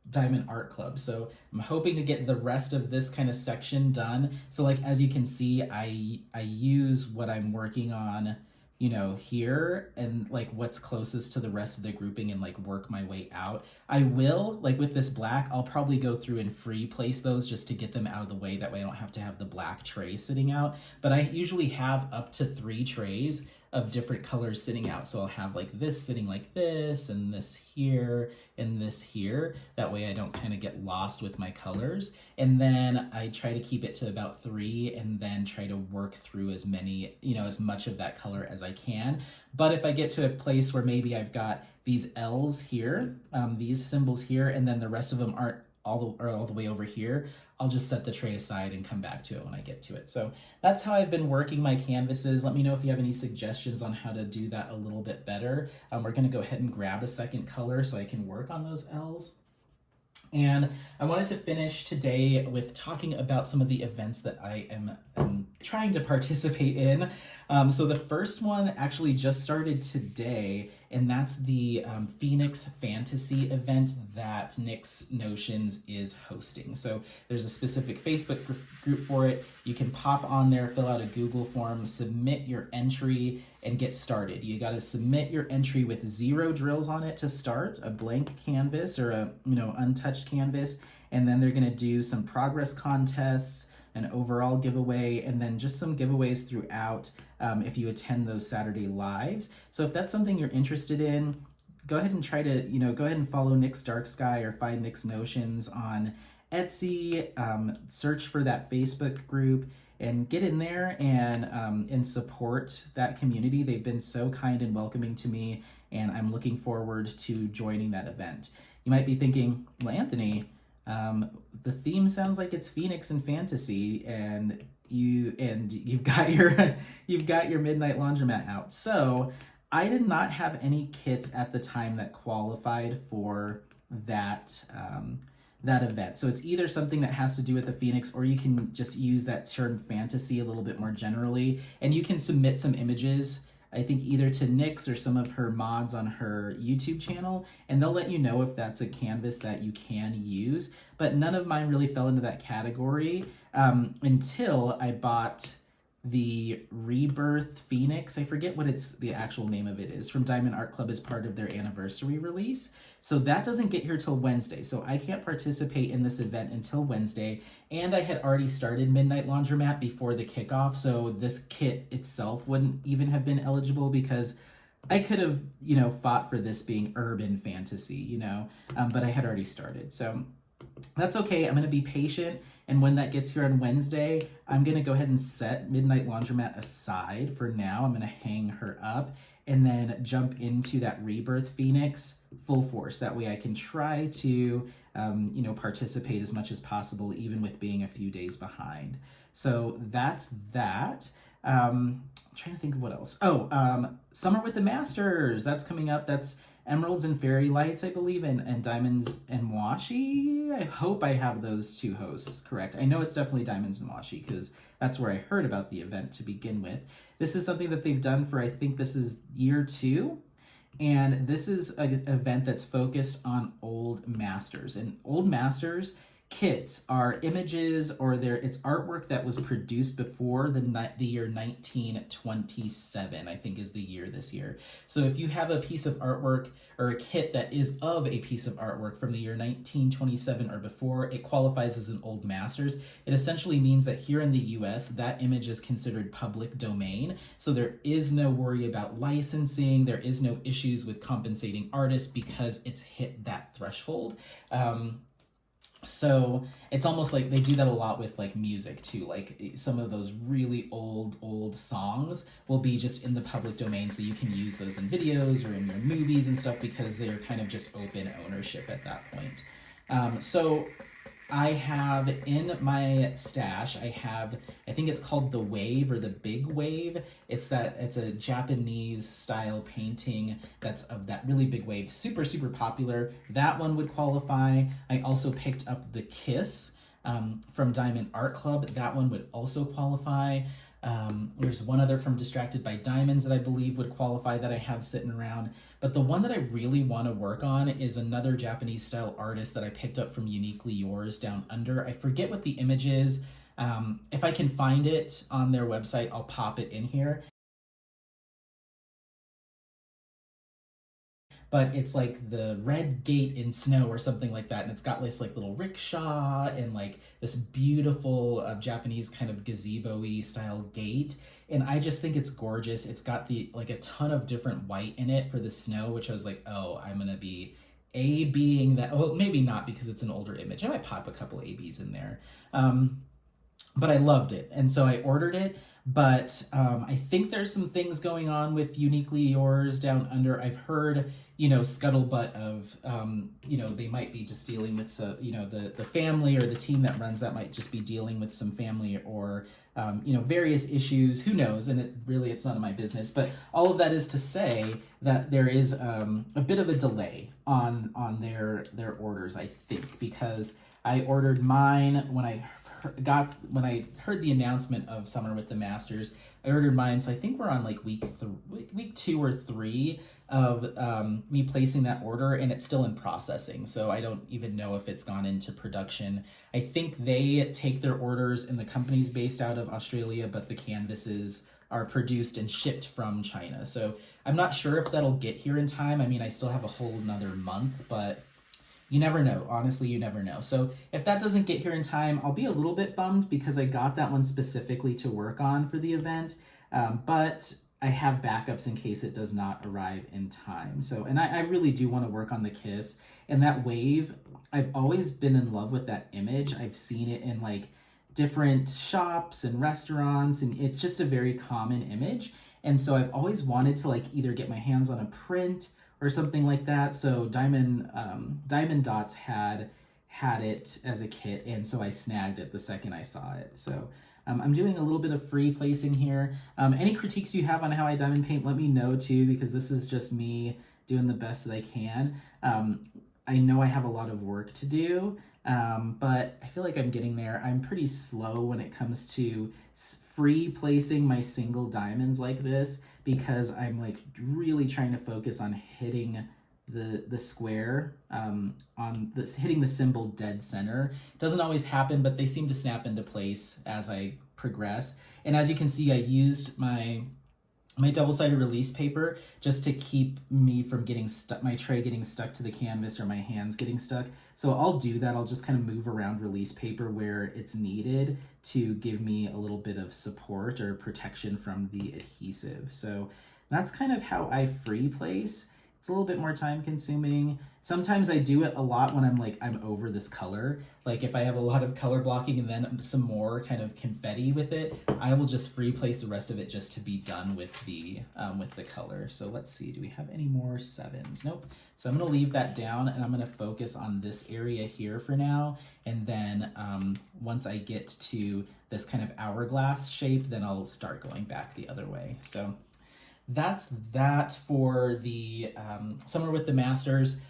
Diamond Art Club. So I'm hoping to get the rest of this kind of section done. So like as you can see, I use what I'm working on, you know, here, and like what's closest to the rest of the grouping, and like work my way out. I will, like with this black, I'll probably go through and free place those just to get them out of the way. That way I don't have to have the black tray sitting out. But I usually have up to 3 trays of different colors sitting out. So I'll have like this sitting like this, and this here, and this here. That way I don't kind of get lost with my colors. And then I try to keep it to about 3, and then try to work through as many, you know, as much of that color as I can. But if I get to a place where maybe I've got these L's here, these symbols here, and then the rest of them aren't all the way over here, I'll just set the tray aside and come back to it when I get to it. So that's how I've been working my canvases. Let me know if you have any suggestions on how to do that a little bit better. We're gonna go ahead and grab a second color so I can work on those L's. And I wanted to finish today with talking about some of the events that I am trying to participate in. So the first one actually just started today, and that's the Phoenix Fantasy event that NyxNotions is hosting. So there's a specific Facebook group for it. You can pop on there, fill out a Google form, submit your entry, and get started. You got to submit your entry with 0 drills on it to start, a blank canvas or a untouched canvas, and then they're going to do some progress contests, an overall giveaway, and then just some giveaways throughout if you attend those Saturday lives. So if that's something you're interested in, go ahead and try to go ahead and follow NyxDarkSky or find NyxNotions on Etsy, search for that Facebook group, and get in there and support that community. They've been so kind and welcoming to me, and I'm looking forward to joining that event. You might be thinking, well, Anthony, the theme sounds like it's Phoenix and fantasy, and you've got your Midnight Laundromat out. So I did not have any kits at the time that qualified for that event. So it's either something that has to do with the Phoenix, or you can just use that term fantasy a little bit more generally, and you can submit some images, I think either to Nyx or some of her mods on her YouTube channel, and they'll let you know if that's a canvas that you can use. But none of mine really fell into that category until I bought the Rebirth Phoenix. I forget what the actual name of it is, from Diamond Art Club as part of their anniversary release. So that doesn't get here till Wednesday. So I can't participate in this event until Wednesday. And I had already started Midnight Laundromat before the kickoff. So this kit itself wouldn't even have been eligible, because I could have, fought for this being urban fantasy, but I had already started. So that's okay. I'm going to be patient. And when that gets here on Wednesday, I'm going to go ahead and set Midnight Laundromat aside for now. I'm going to hang her up and then jump into that Rebirth Phoenix full force. That way I can try to, participate as much as possible, even with being a few days behind. So that's that. I'm trying to think of what else. Summer with the Masters. That's coming up. That's Emeralds and Fairy Lights, I believe, and Diamonds and Washi. I hope I have those 2 hosts correct. I know it's definitely Diamonds and Washi, because that's where I heard about the event to begin with. This is something that they've done for, I think this is year 2. And this is an event that's focused on old masters. And old masters kits are images, or it's artwork that was produced before the year 1927, I think is the year this year. So if you have a piece of artwork or a kit that is of a piece of artwork from the year 1927 or before, it qualifies as an old masters. It essentially means that here in the US, that image is considered public domain. So there is no worry about licensing. There is no issues with compensating artists because it's hit that threshold. So it's almost like they do that a lot with like music too. Like some of those really old songs will be just in the public domain, so you can use those in videos or in your movies and stuff, because they're kind of just open ownership at that point. So I have in my stash, I think it's called the Wave or the Big Wave. It's a Japanese style painting that's of that really big wave. Super, super popular. That one would qualify. I also picked up the Kiss from Diamond Art Club. That one would also qualify. There's one other from Distracted by Diamonds that I believe would qualify that I have sitting around. But the one that I really want to work on is another Japanese style artist that I picked up from Uniquely Yours Down Under. I forget what the image is. If I can find it on their website, I'll pop it in here. But it's like the red gate in snow or something like that, and it's got this like little rickshaw and like this beautiful Japanese kind of gazebo-y style gate, and I just think it's gorgeous. It's got a ton of different white in it for the snow, which I was like, oh, I'm gonna be A-Bing that. Well, maybe not, because it's an older image. I might pop a couple A-Bs in there, but I loved it, and so I ordered it. But I think there's some things going on with Uniquely Yours Down Under. I've heard, scuttlebutt of, they might be just dealing with, the family or the team that runs that might just be dealing with some family or, various issues, who knows, and it's none of my business, but all of that is to say that there is a bit of a delay on their orders, I think, because I ordered mine when I heard the announcement of Summer with the Masters. I ordered mine, so I think we're on like week 2 or 3 of me placing that order, and it's still in processing, so I don't even know if it's gone into production. I think they take their orders, and the company's based out of Australia, but the canvases are produced and shipped from China. So I'm not sure if that'll get here in time. I mean, I still have a whole another month, but you never know. Honestly, you never know. So if that doesn't get here in time, I'll be a little bit bummed because I got that one specifically to work on for the event. But I have backups in case it does not arrive in time. So, and I really do want to work on the kiss. And that wave, I've always been in love with that image. I've seen it in like different shops and restaurants, and it's just a very common image. And so I've always wanted to like either get my hands on a print or something like that. So Diamond Dots had it as a kit, and so I snagged it the second I saw it. So I'm doing a little bit of free placing here. Any critiques you have on how I diamond paint, let me know too, because this is just me doing the best that I can. I know I have a lot of work to do, but I feel like I'm getting there. I'm pretty slow when it comes to free placing my single diamonds like this, because I'm like really trying to focus on hitting the square, hitting the symbol dead center. It doesn't always happen, but they seem to snap into place as I progress. And as you can see, I used my double-sided release paper just to keep me from getting stuck, my tray getting stuck to the canvas or my hands getting stuck. So I'll do that. I'll just kind of move around release paper where it's needed to give me a little bit of support or protection from the adhesive. So that's kind of how I free place. It's a little bit more time consuming. Sometimes I do it a lot when I'm over this color. Like if I have a lot of color blocking and then some more kind of confetti with it, I will just free place the rest of it just to be done with the color. So let's see, do we have any more 7s? Nope. So I'm gonna leave that down and I'm gonna focus on this area here for now. And then once I get to this kind of hourglass shape, then I'll start going back the other way. So that's that for the Summer with the Masters.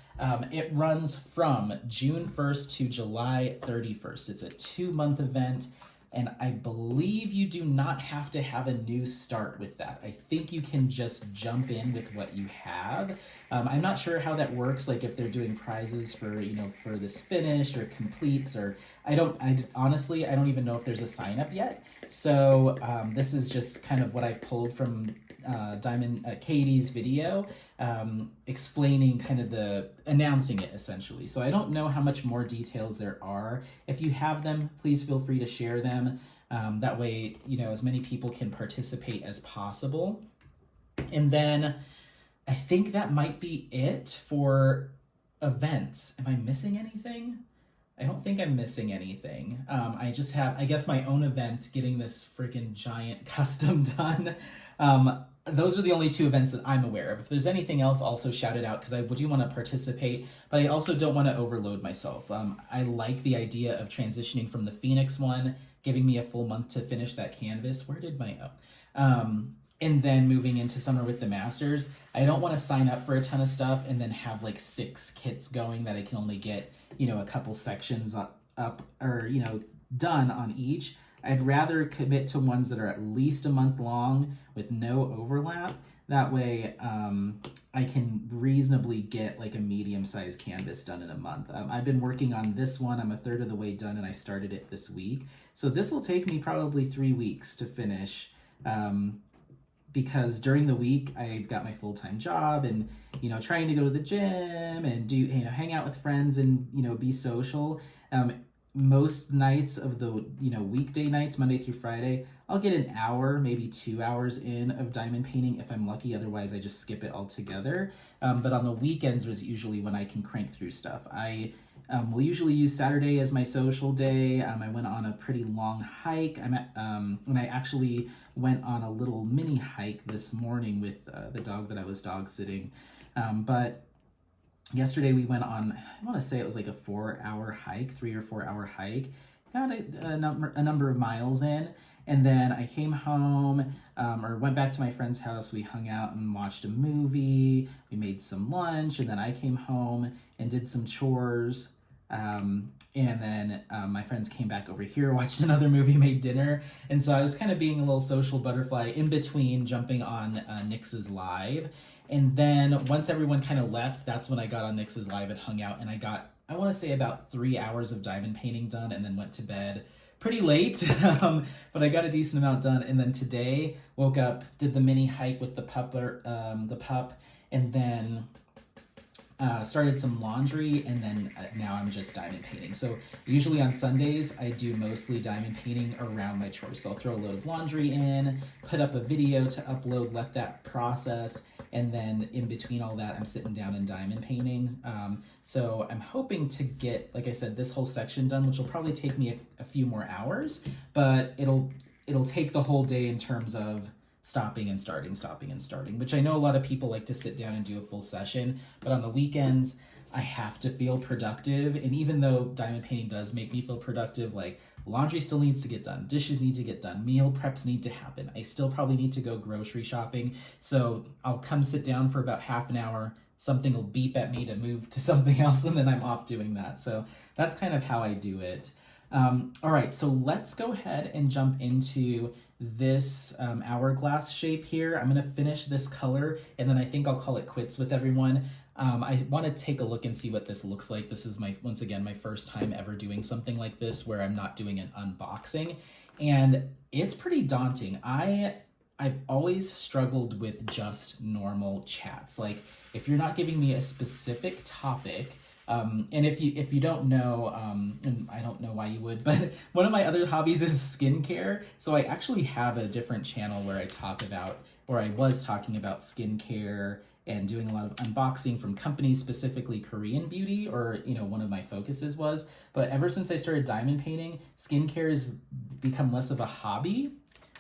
It runs from June 1st to July 31st. It's a 2-month event, and I believe you do not have to have a new start with that. I think you can just jump in with what you have. I'm not sure how that works, like if they're doing prizes for, for this finish or completes, or honestly, I don't even know if there's a sign up yet. So this is just kind of what I pulled from Katie's video, explaining kind of announcing it essentially. So I don't know how much more details there are. If you have them, please feel free to share them. That way, as many people can participate as possible. And then I think that might be it for events. Am I missing anything? I don't think I'm missing anything. I just have, I guess, my own event, getting this freaking giant custom done. Those are the only 2 events that I'm aware of. If there's anything else, also shout it out, because I do want to participate, but I also don't want to overload myself. I like the idea of transitioning from the Phoenix one, giving me a full month to finish that canvas. Where did my, and then moving into Summer with the Masters. I don't want to sign up for a ton of stuff and then have like 6 kits going that I can only get, a couple sections up or, done on each. I'd rather commit to ones that are at least a month long with no overlap. That way I can reasonably get like a medium-sized canvas done in a month. I've been working on this one. I'm a third of the way done and I started it this week. So this will take me probably 3 weeks to finish, because during the week I've got my full-time job and, trying to go to the gym and do, hang out with friends and, be social. Most nights of the, weekday nights, Monday through Friday, I'll get an hour, maybe 2 hours in of diamond painting if I'm lucky. Otherwise, I just skip it altogether. But on the weekends is usually when I can crank through stuff. I will usually use Saturday as my social day. I went on a pretty long hike. And I actually went on a little mini hike this morning with the dog that I was dog sitting. But yesterday we went on, I want to say it was like a 4-hour hike, 3 or 4 hour hike. Got a number of miles in. And then I came home, or went back to my friend's house. We hung out and watched a movie. We made some lunch, and then I came home and did some chores. And then my friends came back over here, watched another movie, made dinner. And so I was kind of being a little social butterfly in between jumping on Nyx's live. And then once everyone kind of left, that's when I got on Nyx's live and hung out. And I got, I want to say, about 3 hours of diamond painting done, and then went to bed pretty late. But I got a decent amount done. And then today, woke up, did the mini hike with the pup, and then started some laundry, and then now I'm just diamond painting. So usually on Sundays, I do mostly diamond painting around my chores. So I'll throw a load of laundry in, put up a video to upload, let that process, and then in between all that, I'm sitting down and diamond painting. So I'm hoping to get, like I said, this whole section done, which will probably take me a few more hours, but it'll take the whole day in terms of stopping and starting, which I know a lot of people like to sit down and do a full session, but on the weekends, I have to feel productive. And even though diamond painting does make me feel productive, like laundry still needs to get done, dishes need to get done, meal preps need to happen. I still probably need to go grocery shopping. So I'll come sit down for about half an hour, something will beep at me to move to something else, and then I'm off doing that. So that's kind of how I do it. All right, so let's go ahead and jump into this hourglass shape here. I'm gonna finish this color, and then I think I'll call it quits with everyone. I want to take a look and see what this looks like. This is once again my first time ever doing something like this where I'm not doing an unboxing, and it's pretty daunting. I've always struggled with just normal chats. Like, if you're not giving me a specific topic, and if you don't know, and I don't know why you would, but one of my other hobbies is skincare. So I actually have a different channel where I was talking about skincare and doing a lot of unboxing from companies, specifically Korean beauty, or, one of my focuses was. But ever since I started diamond painting, skincare has become less of a hobby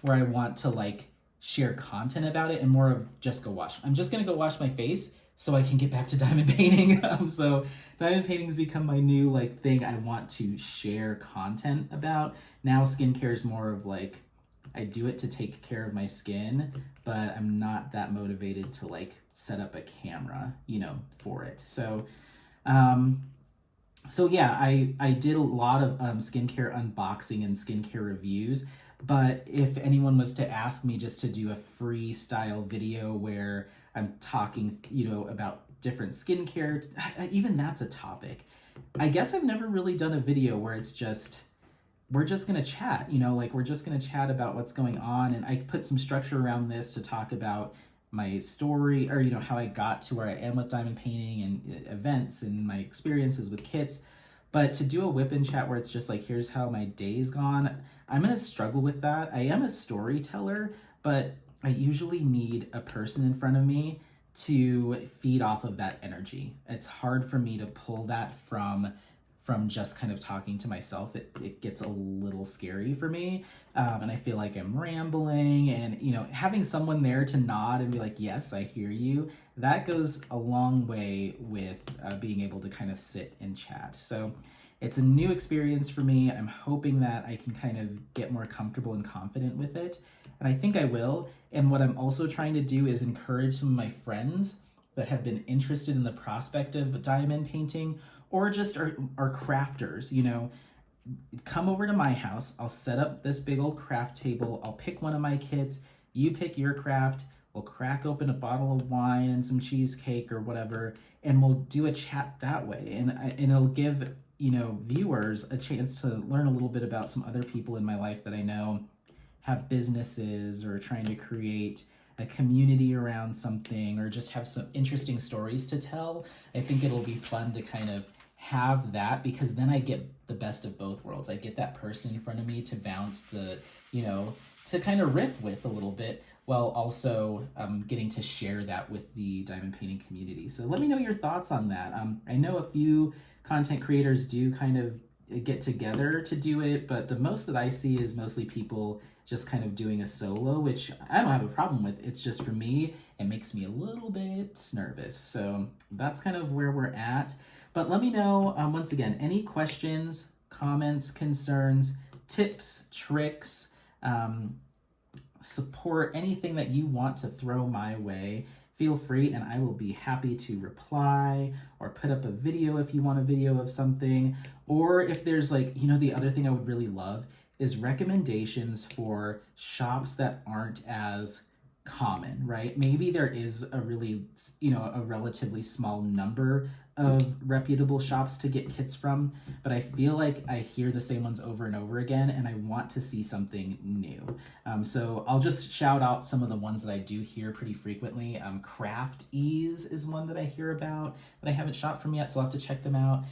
where I want to share content about it and more of just I'm just gonna go wash my face so I can get back to diamond painting. So diamond painting has become my new thing I want to share content about. Now skincare is more of I do it to take care of my skin, but I'm not that motivated to set up a camera, for it. So yeah, I did a lot of skincare unboxing and skincare reviews. But if anyone was to ask me just to do a freestyle video where I'm talking, about different skincare, even that's a topic. I guess I've never really done a video where it's just, we're just going to chat, we're just going to chat about what's going on. And I put some structure around this to talk about my story, or, how I got to where I am with diamond painting and events and my experiences with kits. But to do a WIP Chat where it's just here's how my day's gone, I'm going to struggle with that. I am a storyteller, but I usually need a person in front of me to feed off of that energy. It's hard for me to pull that from just kind of talking to myself. It gets a little scary for me. And I feel like I'm rambling, and, having someone there to nod and be like, yes, I hear you, that goes a long way with being able to kind of sit and chat. So it's a new experience for me. I'm hoping that I can kind of get more comfortable and confident with it. And I think I will. And what I'm also trying to do is encourage some of my friends that have been interested in the prospect of diamond painting, or just are crafters, come over to my house. I'll set up this big old craft table. I'll pick one of my kits. You pick your craft. We'll crack open a bottle of wine and some cheesecake or whatever, and we'll do a chat that way. And it'll give, viewers a chance to learn a little bit about some other people in my life that I know have businesses or trying to create a community around something, or just have some interesting stories to tell. I think it'll be fun to kind of have that, because then I get the best of both worlds. I get that person in front of me to bounce to kind of riff with a little bit, while also getting to share that with the diamond painting community. So let me know your thoughts on that. I know a few content creators do kind of get together to do it, but the most that I see is mostly people just kind of doing a solo, which I don't have a problem with. It's just for me, it makes me a little bit nervous. So that's kind of where we're at. But let me know, once again, any questions, comments, concerns, tips, tricks, support, anything that you want to throw my way. Feel free, and I will be happy to reply or put up a video if you want a video of something. Or if there's like, the other thing I would really love is recommendations for shops that aren't as common, right? Maybe there is a really, a relatively small number of reputable shops to get kits from, but I feel like I hear the same ones over and over again, and I want to see something new. So I'll just shout out some of the ones that I do hear pretty frequently. Craft Ease is one that I hear about that I haven't shopped from yet, so I'll have to check them out.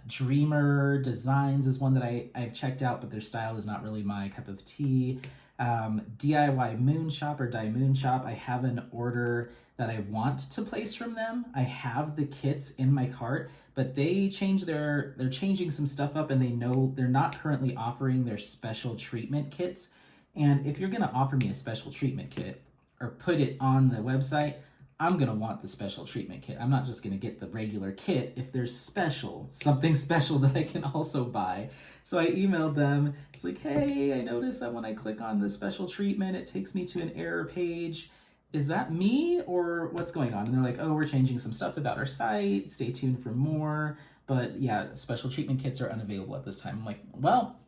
Dreamer Designs is one that I've checked out, but their style is not really my cup of tea. DIY Moon Shop or Die Moon Shop, I have an order that I want to place from them. I have the kits in my cart, but they're changing some stuff up, and they know they're not currently offering their special treatment kits. And if you're gonna offer me a special treatment kit or put it on the website, I'm gonna want the special treatment kit. I'm not just gonna get the regular kit if there's something special that I can also buy. So I emailed them. It's like, hey, I noticed that when I click on the special treatment, it takes me to an error page. Is that me or what's going on? And they're like, oh, we're changing some stuff about our site. Stay tuned for more. But yeah, special treatment kits are unavailable at this time. I'm like, well,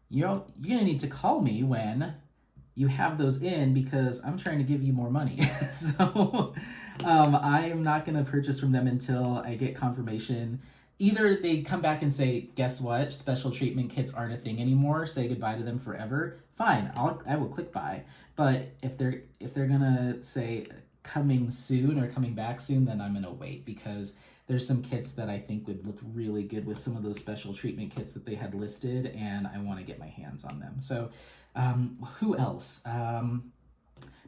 you're gonna need to call me when you have those in, because I'm trying to give you more money. So I am not going to purchase from them until I get confirmation. Either they come back and say, guess what, special treatment kits aren't a thing anymore, say goodbye to them forever. Fine, I will click buy. But if they're gonna say coming soon or coming back soon, then I'm gonna wait, because there's some kits that I think would look really good with some of those special treatment kits that they had listed, and I want to get my hands on them. So who else?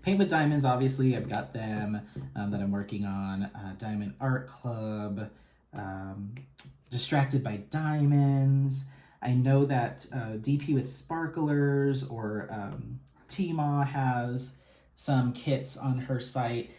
Paint with Diamonds, obviously, I've got them that I'm working on. Diamond Art Club, Distracted by Diamonds. I know that DP with Sparklers or Tima has some kits on her site.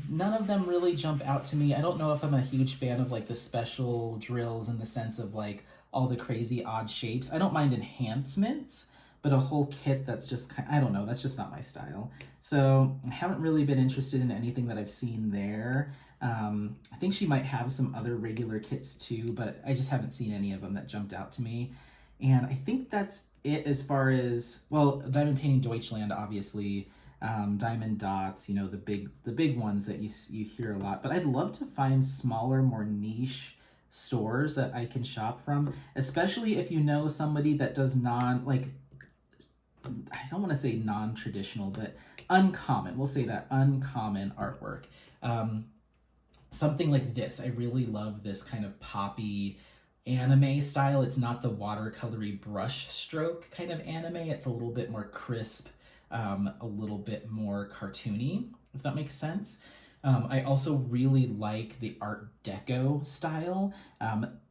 None of them really jump out to me. I don't know if I'm a huge fan of like the special drills in the sense of like all the crazy odd shapes. I don't mind enhancements, but a whole kit that's just I don't know, that's just not my style. So I haven't really been interested in anything that I've seen there. I think she might have some other regular kits too, but I just haven't seen any of them that jumped out to me. And I think that's it as far as, well, Diamond Painting Deutschland, obviously, Diamond Dots, the big ones that you hear a lot. But I'd love to find smaller, more niche stores that I can shop from, especially if you know somebody that does I don't want to say non-traditional, but uncommon. We'll say that, uncommon artwork. Something like this. I really love this kind of poppy anime style. It's not the watercolory brush stroke kind of anime. It's a little bit more crisp, a little bit more cartoony, if that makes sense. I also really like the Art Deco style.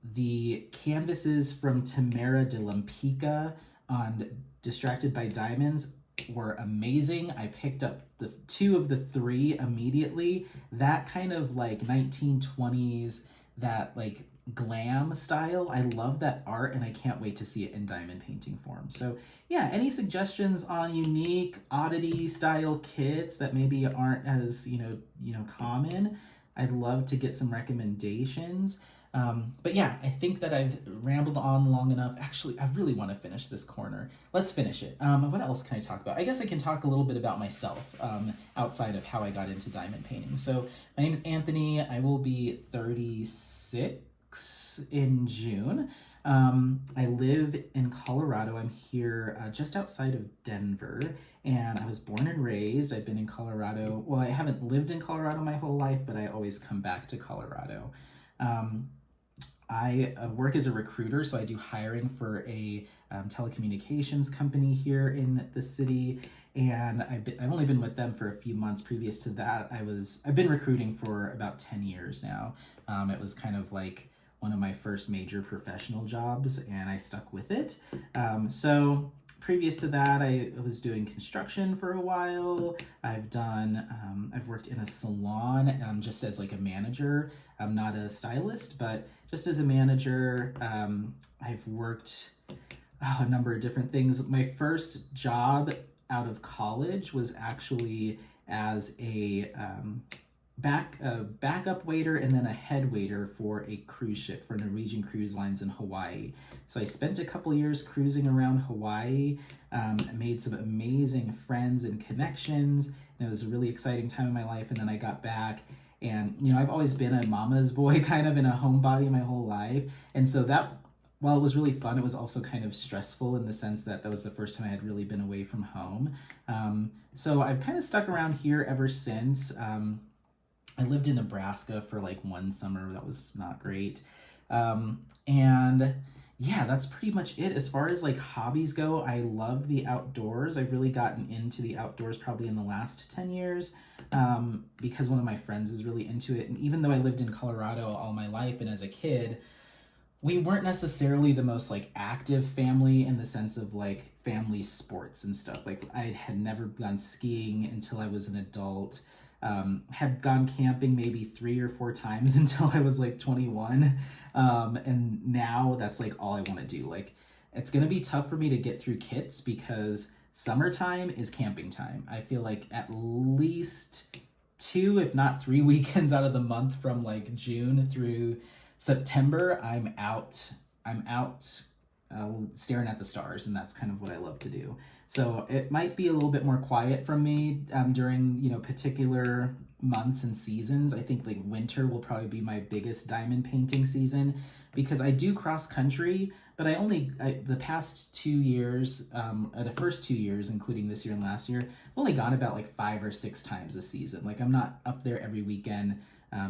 The canvases from Tamara de Lampica on Distracted by Diamonds were amazing. I picked up the 2 of the 3 immediately. That kind of like 1920s, that like glam style. I love that art, and I can't wait to see it in diamond painting form. So yeah, any suggestions on unique oddity style kits that maybe aren't as common? I'd love to get some recommendations. But yeah, I think that I've rambled on long enough. Actually, I really want to finish this corner. Let's finish it. What else can I talk about? I guess I can talk a little bit about myself outside of how I got into diamond painting. So my name is Anthony. I will be 36 in June. I live in Colorado. I'm here just outside of Denver, and I was born and raised. I've been in Colorado. Well, I haven't lived in Colorado my whole life, but I always come back to Colorado. I work as a recruiter, so I do hiring for a telecommunications company here in the city, and I've only been with them for a few months. Previous to that, I've been recruiting for about 10 years now. It was kind of like one of my first major professional jobs, and I stuck with it. So previous to that, I was doing construction for a while. I've worked in a salon just as like a manager. I'm not a stylist, but just as a manager. I've worked a number of different things. My first job out of college was actually as a backup waiter and then a head waiter for a cruise ship for Norwegian Cruise Lines in Hawaii. So I spent a couple years cruising around Hawaii, made some amazing friends and connections, and it was a really exciting time in my life. And then I got back, and I've always been a mama's boy, kind of in a homebody my whole life. And so that, while it was really fun, it was also kind of stressful in the sense that was the first time I had really been away from home. So I've kind of stuck around here ever since. I lived in Nebraska for like one summer. That was not great. And yeah, that's pretty much it. As far as like hobbies go, I love the outdoors. I've really gotten into the outdoors probably in the last 10 years because one of my friends is really into it. And even though I lived in Colorado all my life and as a kid, we weren't necessarily the most like active family in the sense of like family sports and stuff. Like I had never gone skiing until I was an adult. Had gone camping maybe 3 or 4 times until I was like 21. And now that's like all I want to do. Like it's going to be tough for me to get through kits because summertime is camping time. I feel like at least 2, if not 3 weekends out of the month from like June through September, I'm out staring at the stars, and that's kind of what I love to do. So it might be a little bit more quiet from me during particular months and seasons. I think like winter will probably be my biggest diamond painting season because I do cross country, but the past 2 years, or the first 2 years, including this year and last year, I've only gone about like 5 or 6 times a season. Like I'm not up there every weekend.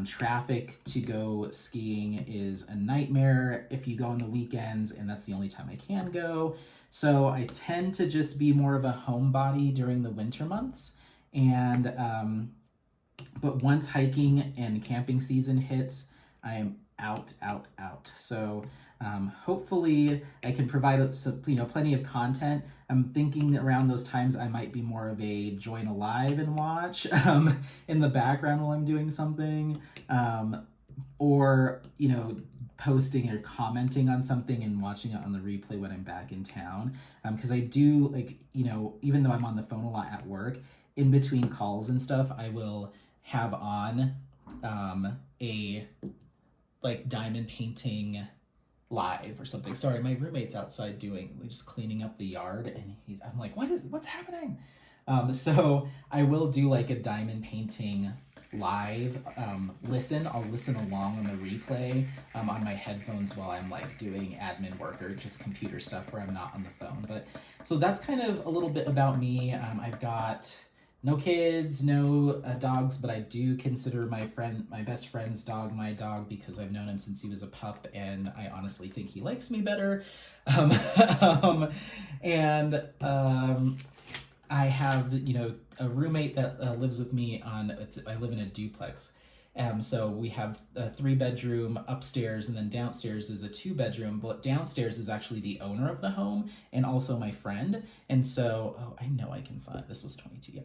Traffic to go skiing is a nightmare if you go on the weekends, and that's the only time I can go. So I tend to just be more of a homebody during the winter months. And but once hiking and camping season hits, I am out. So hopefully I can provide plenty of content. I'm thinking around those times I might be more of a join a live and watch in the background while I'm doing something, or posting or commenting on something and watching it on the replay when I'm back in town. Because I do even though I'm on the phone a lot at work, in between calls and stuff, I will have on a like diamond painting live or something. Sorry, my roommate's outside just cleaning up the yard, and I'm like, what's happening? So I will do like a diamond painting live. I'll listen along on the replay on my headphones while I'm like doing admin work or just computer stuff where I'm not on the phone. But so that's kind of a little bit about me. I've got no kids, no dogs, but I do consider my best friend's dog my dog because I've known him since he was a pup, and I honestly think he likes me better. And I have a roommate that lives with me I live in a duplex. So we have a 3-bedroom upstairs, and then downstairs is a 2-bedroom, but downstairs is actually the owner of the home and also my friend. And so, I know I can find, this was 22, yeah.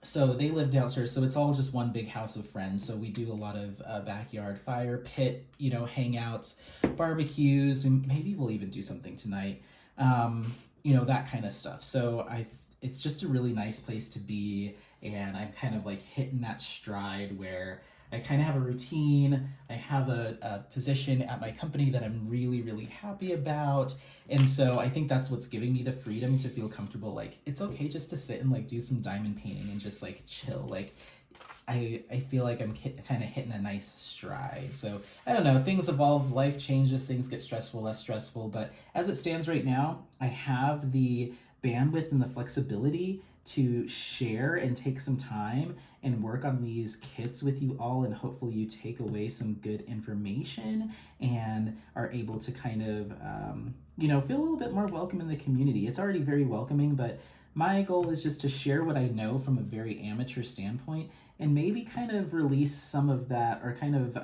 So they live downstairs, so it's all just one big house of friends. So we do a lot of backyard fire pit, hangouts, barbecues, and maybe we'll even do something tonight, that kind of stuff. So it's just a really nice place to be, and I'm kind of like hitting that stride where I kind of have a routine. I have a position at my company that I'm really, really happy about. And so I think that's what's giving me the freedom to feel comfortable. Like, it's okay just to sit and like do some diamond painting and just like chill. Like, I feel like I'm kind of hitting a nice stride. So I don't know, things evolve, life changes, things get stressful, less stressful. But as it stands right now, I have the bandwidth and the flexibility to share and take some time and work on these kits with you all, and hopefully you take away some good information and are able to kind of feel a little bit more welcome in the community. It's already very welcoming, but my goal is just to share what I know from a very amateur standpoint and maybe kind of release some of that, or kind of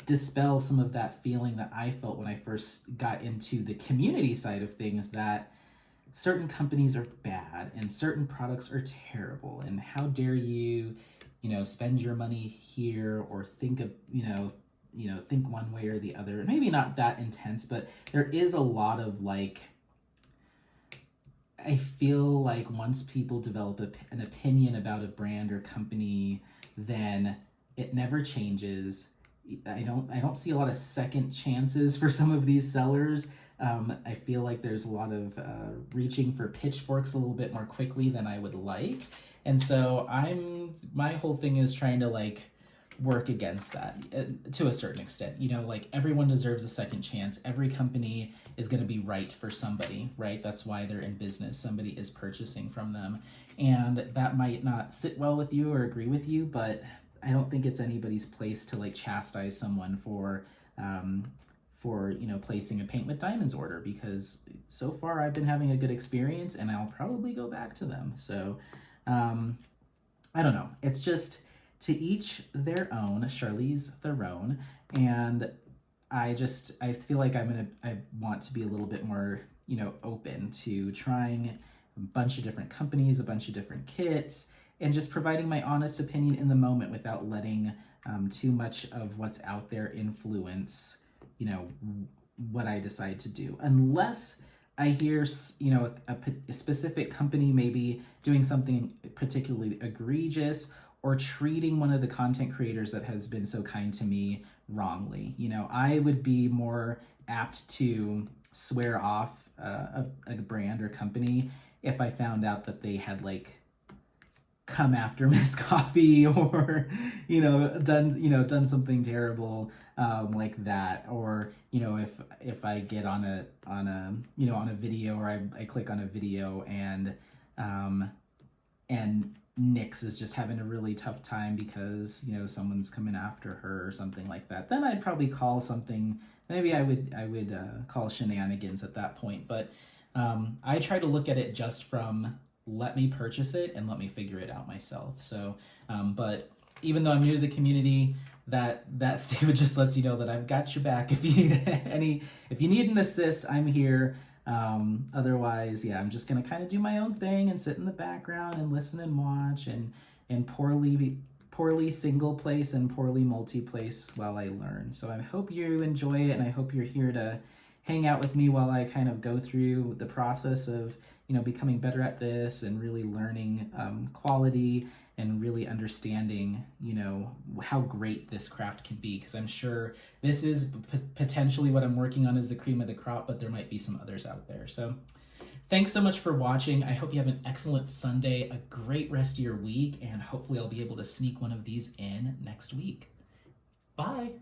dispel some of that feeling that I felt when I first got into the community side of things, that certain companies are bad and certain products are terrible, and how dare you, spend your money here or think of, think one way or the other. Maybe not that intense, but there is a lot of like, I feel like once people develop an opinion about a brand or company, then it never changes. I don't see a lot of second chances for some of these sellers. I feel like there's a lot of reaching for pitchforks a little bit more quickly than I would like, and so my whole thing is trying to like work against that to a certain extent. Like everyone deserves a second chance. Every company is going to be right for somebody, right? That's why they're in business. Somebody is purchasing from them, and that might not sit well with you or agree with you, but I don't think it's anybody's place to like chastise someone for placing a paint with diamonds order, because so far I've been having a good experience and I'll probably go back to them. So I don't know. It's just to each their own, Charlize Theron, and I feel like I want to be a little bit more, open to trying a bunch of different companies, a bunch of different kits, and just providing my honest opinion in the moment without letting too much of what's out there influence, what I decide to do. Unless I hear, a specific company maybe doing something particularly egregious or treating one of the content creators that has been so kind to me wrongly. I would be more apt to swear off a brand or company if I found out that they had like come after Miss Coffee or done something terrible like that, or if I get on a video, or I click on a video and Nyx is just having a really tough time because someone's coming after her or something like that, then I'd probably call something. Maybe I would call shenanigans at that point. But I try to look at it just from let me purchase it and let me figure it out myself. So but even though I'm new to the community, that statement just lets you know that I've got your back. If you need if you need an assist, I'm here. Otherwise, yeah, I'm just gonna kind of do my own thing and sit in the background and listen and watch and poorly single place and poorly multi place while I learn. So I hope you enjoy it, and I hope you're here to hang out with me while I kind of go through the process of becoming better at this and really learning quality and really understanding how great this craft can be, because I'm sure this is potentially what I'm working on is the cream of the crop, but there might be some others out there. So thanks so much for watching. I hope you have an excellent Sunday, a great rest of your week, and hopefully I'll be able to sneak one of these in next week. Bye.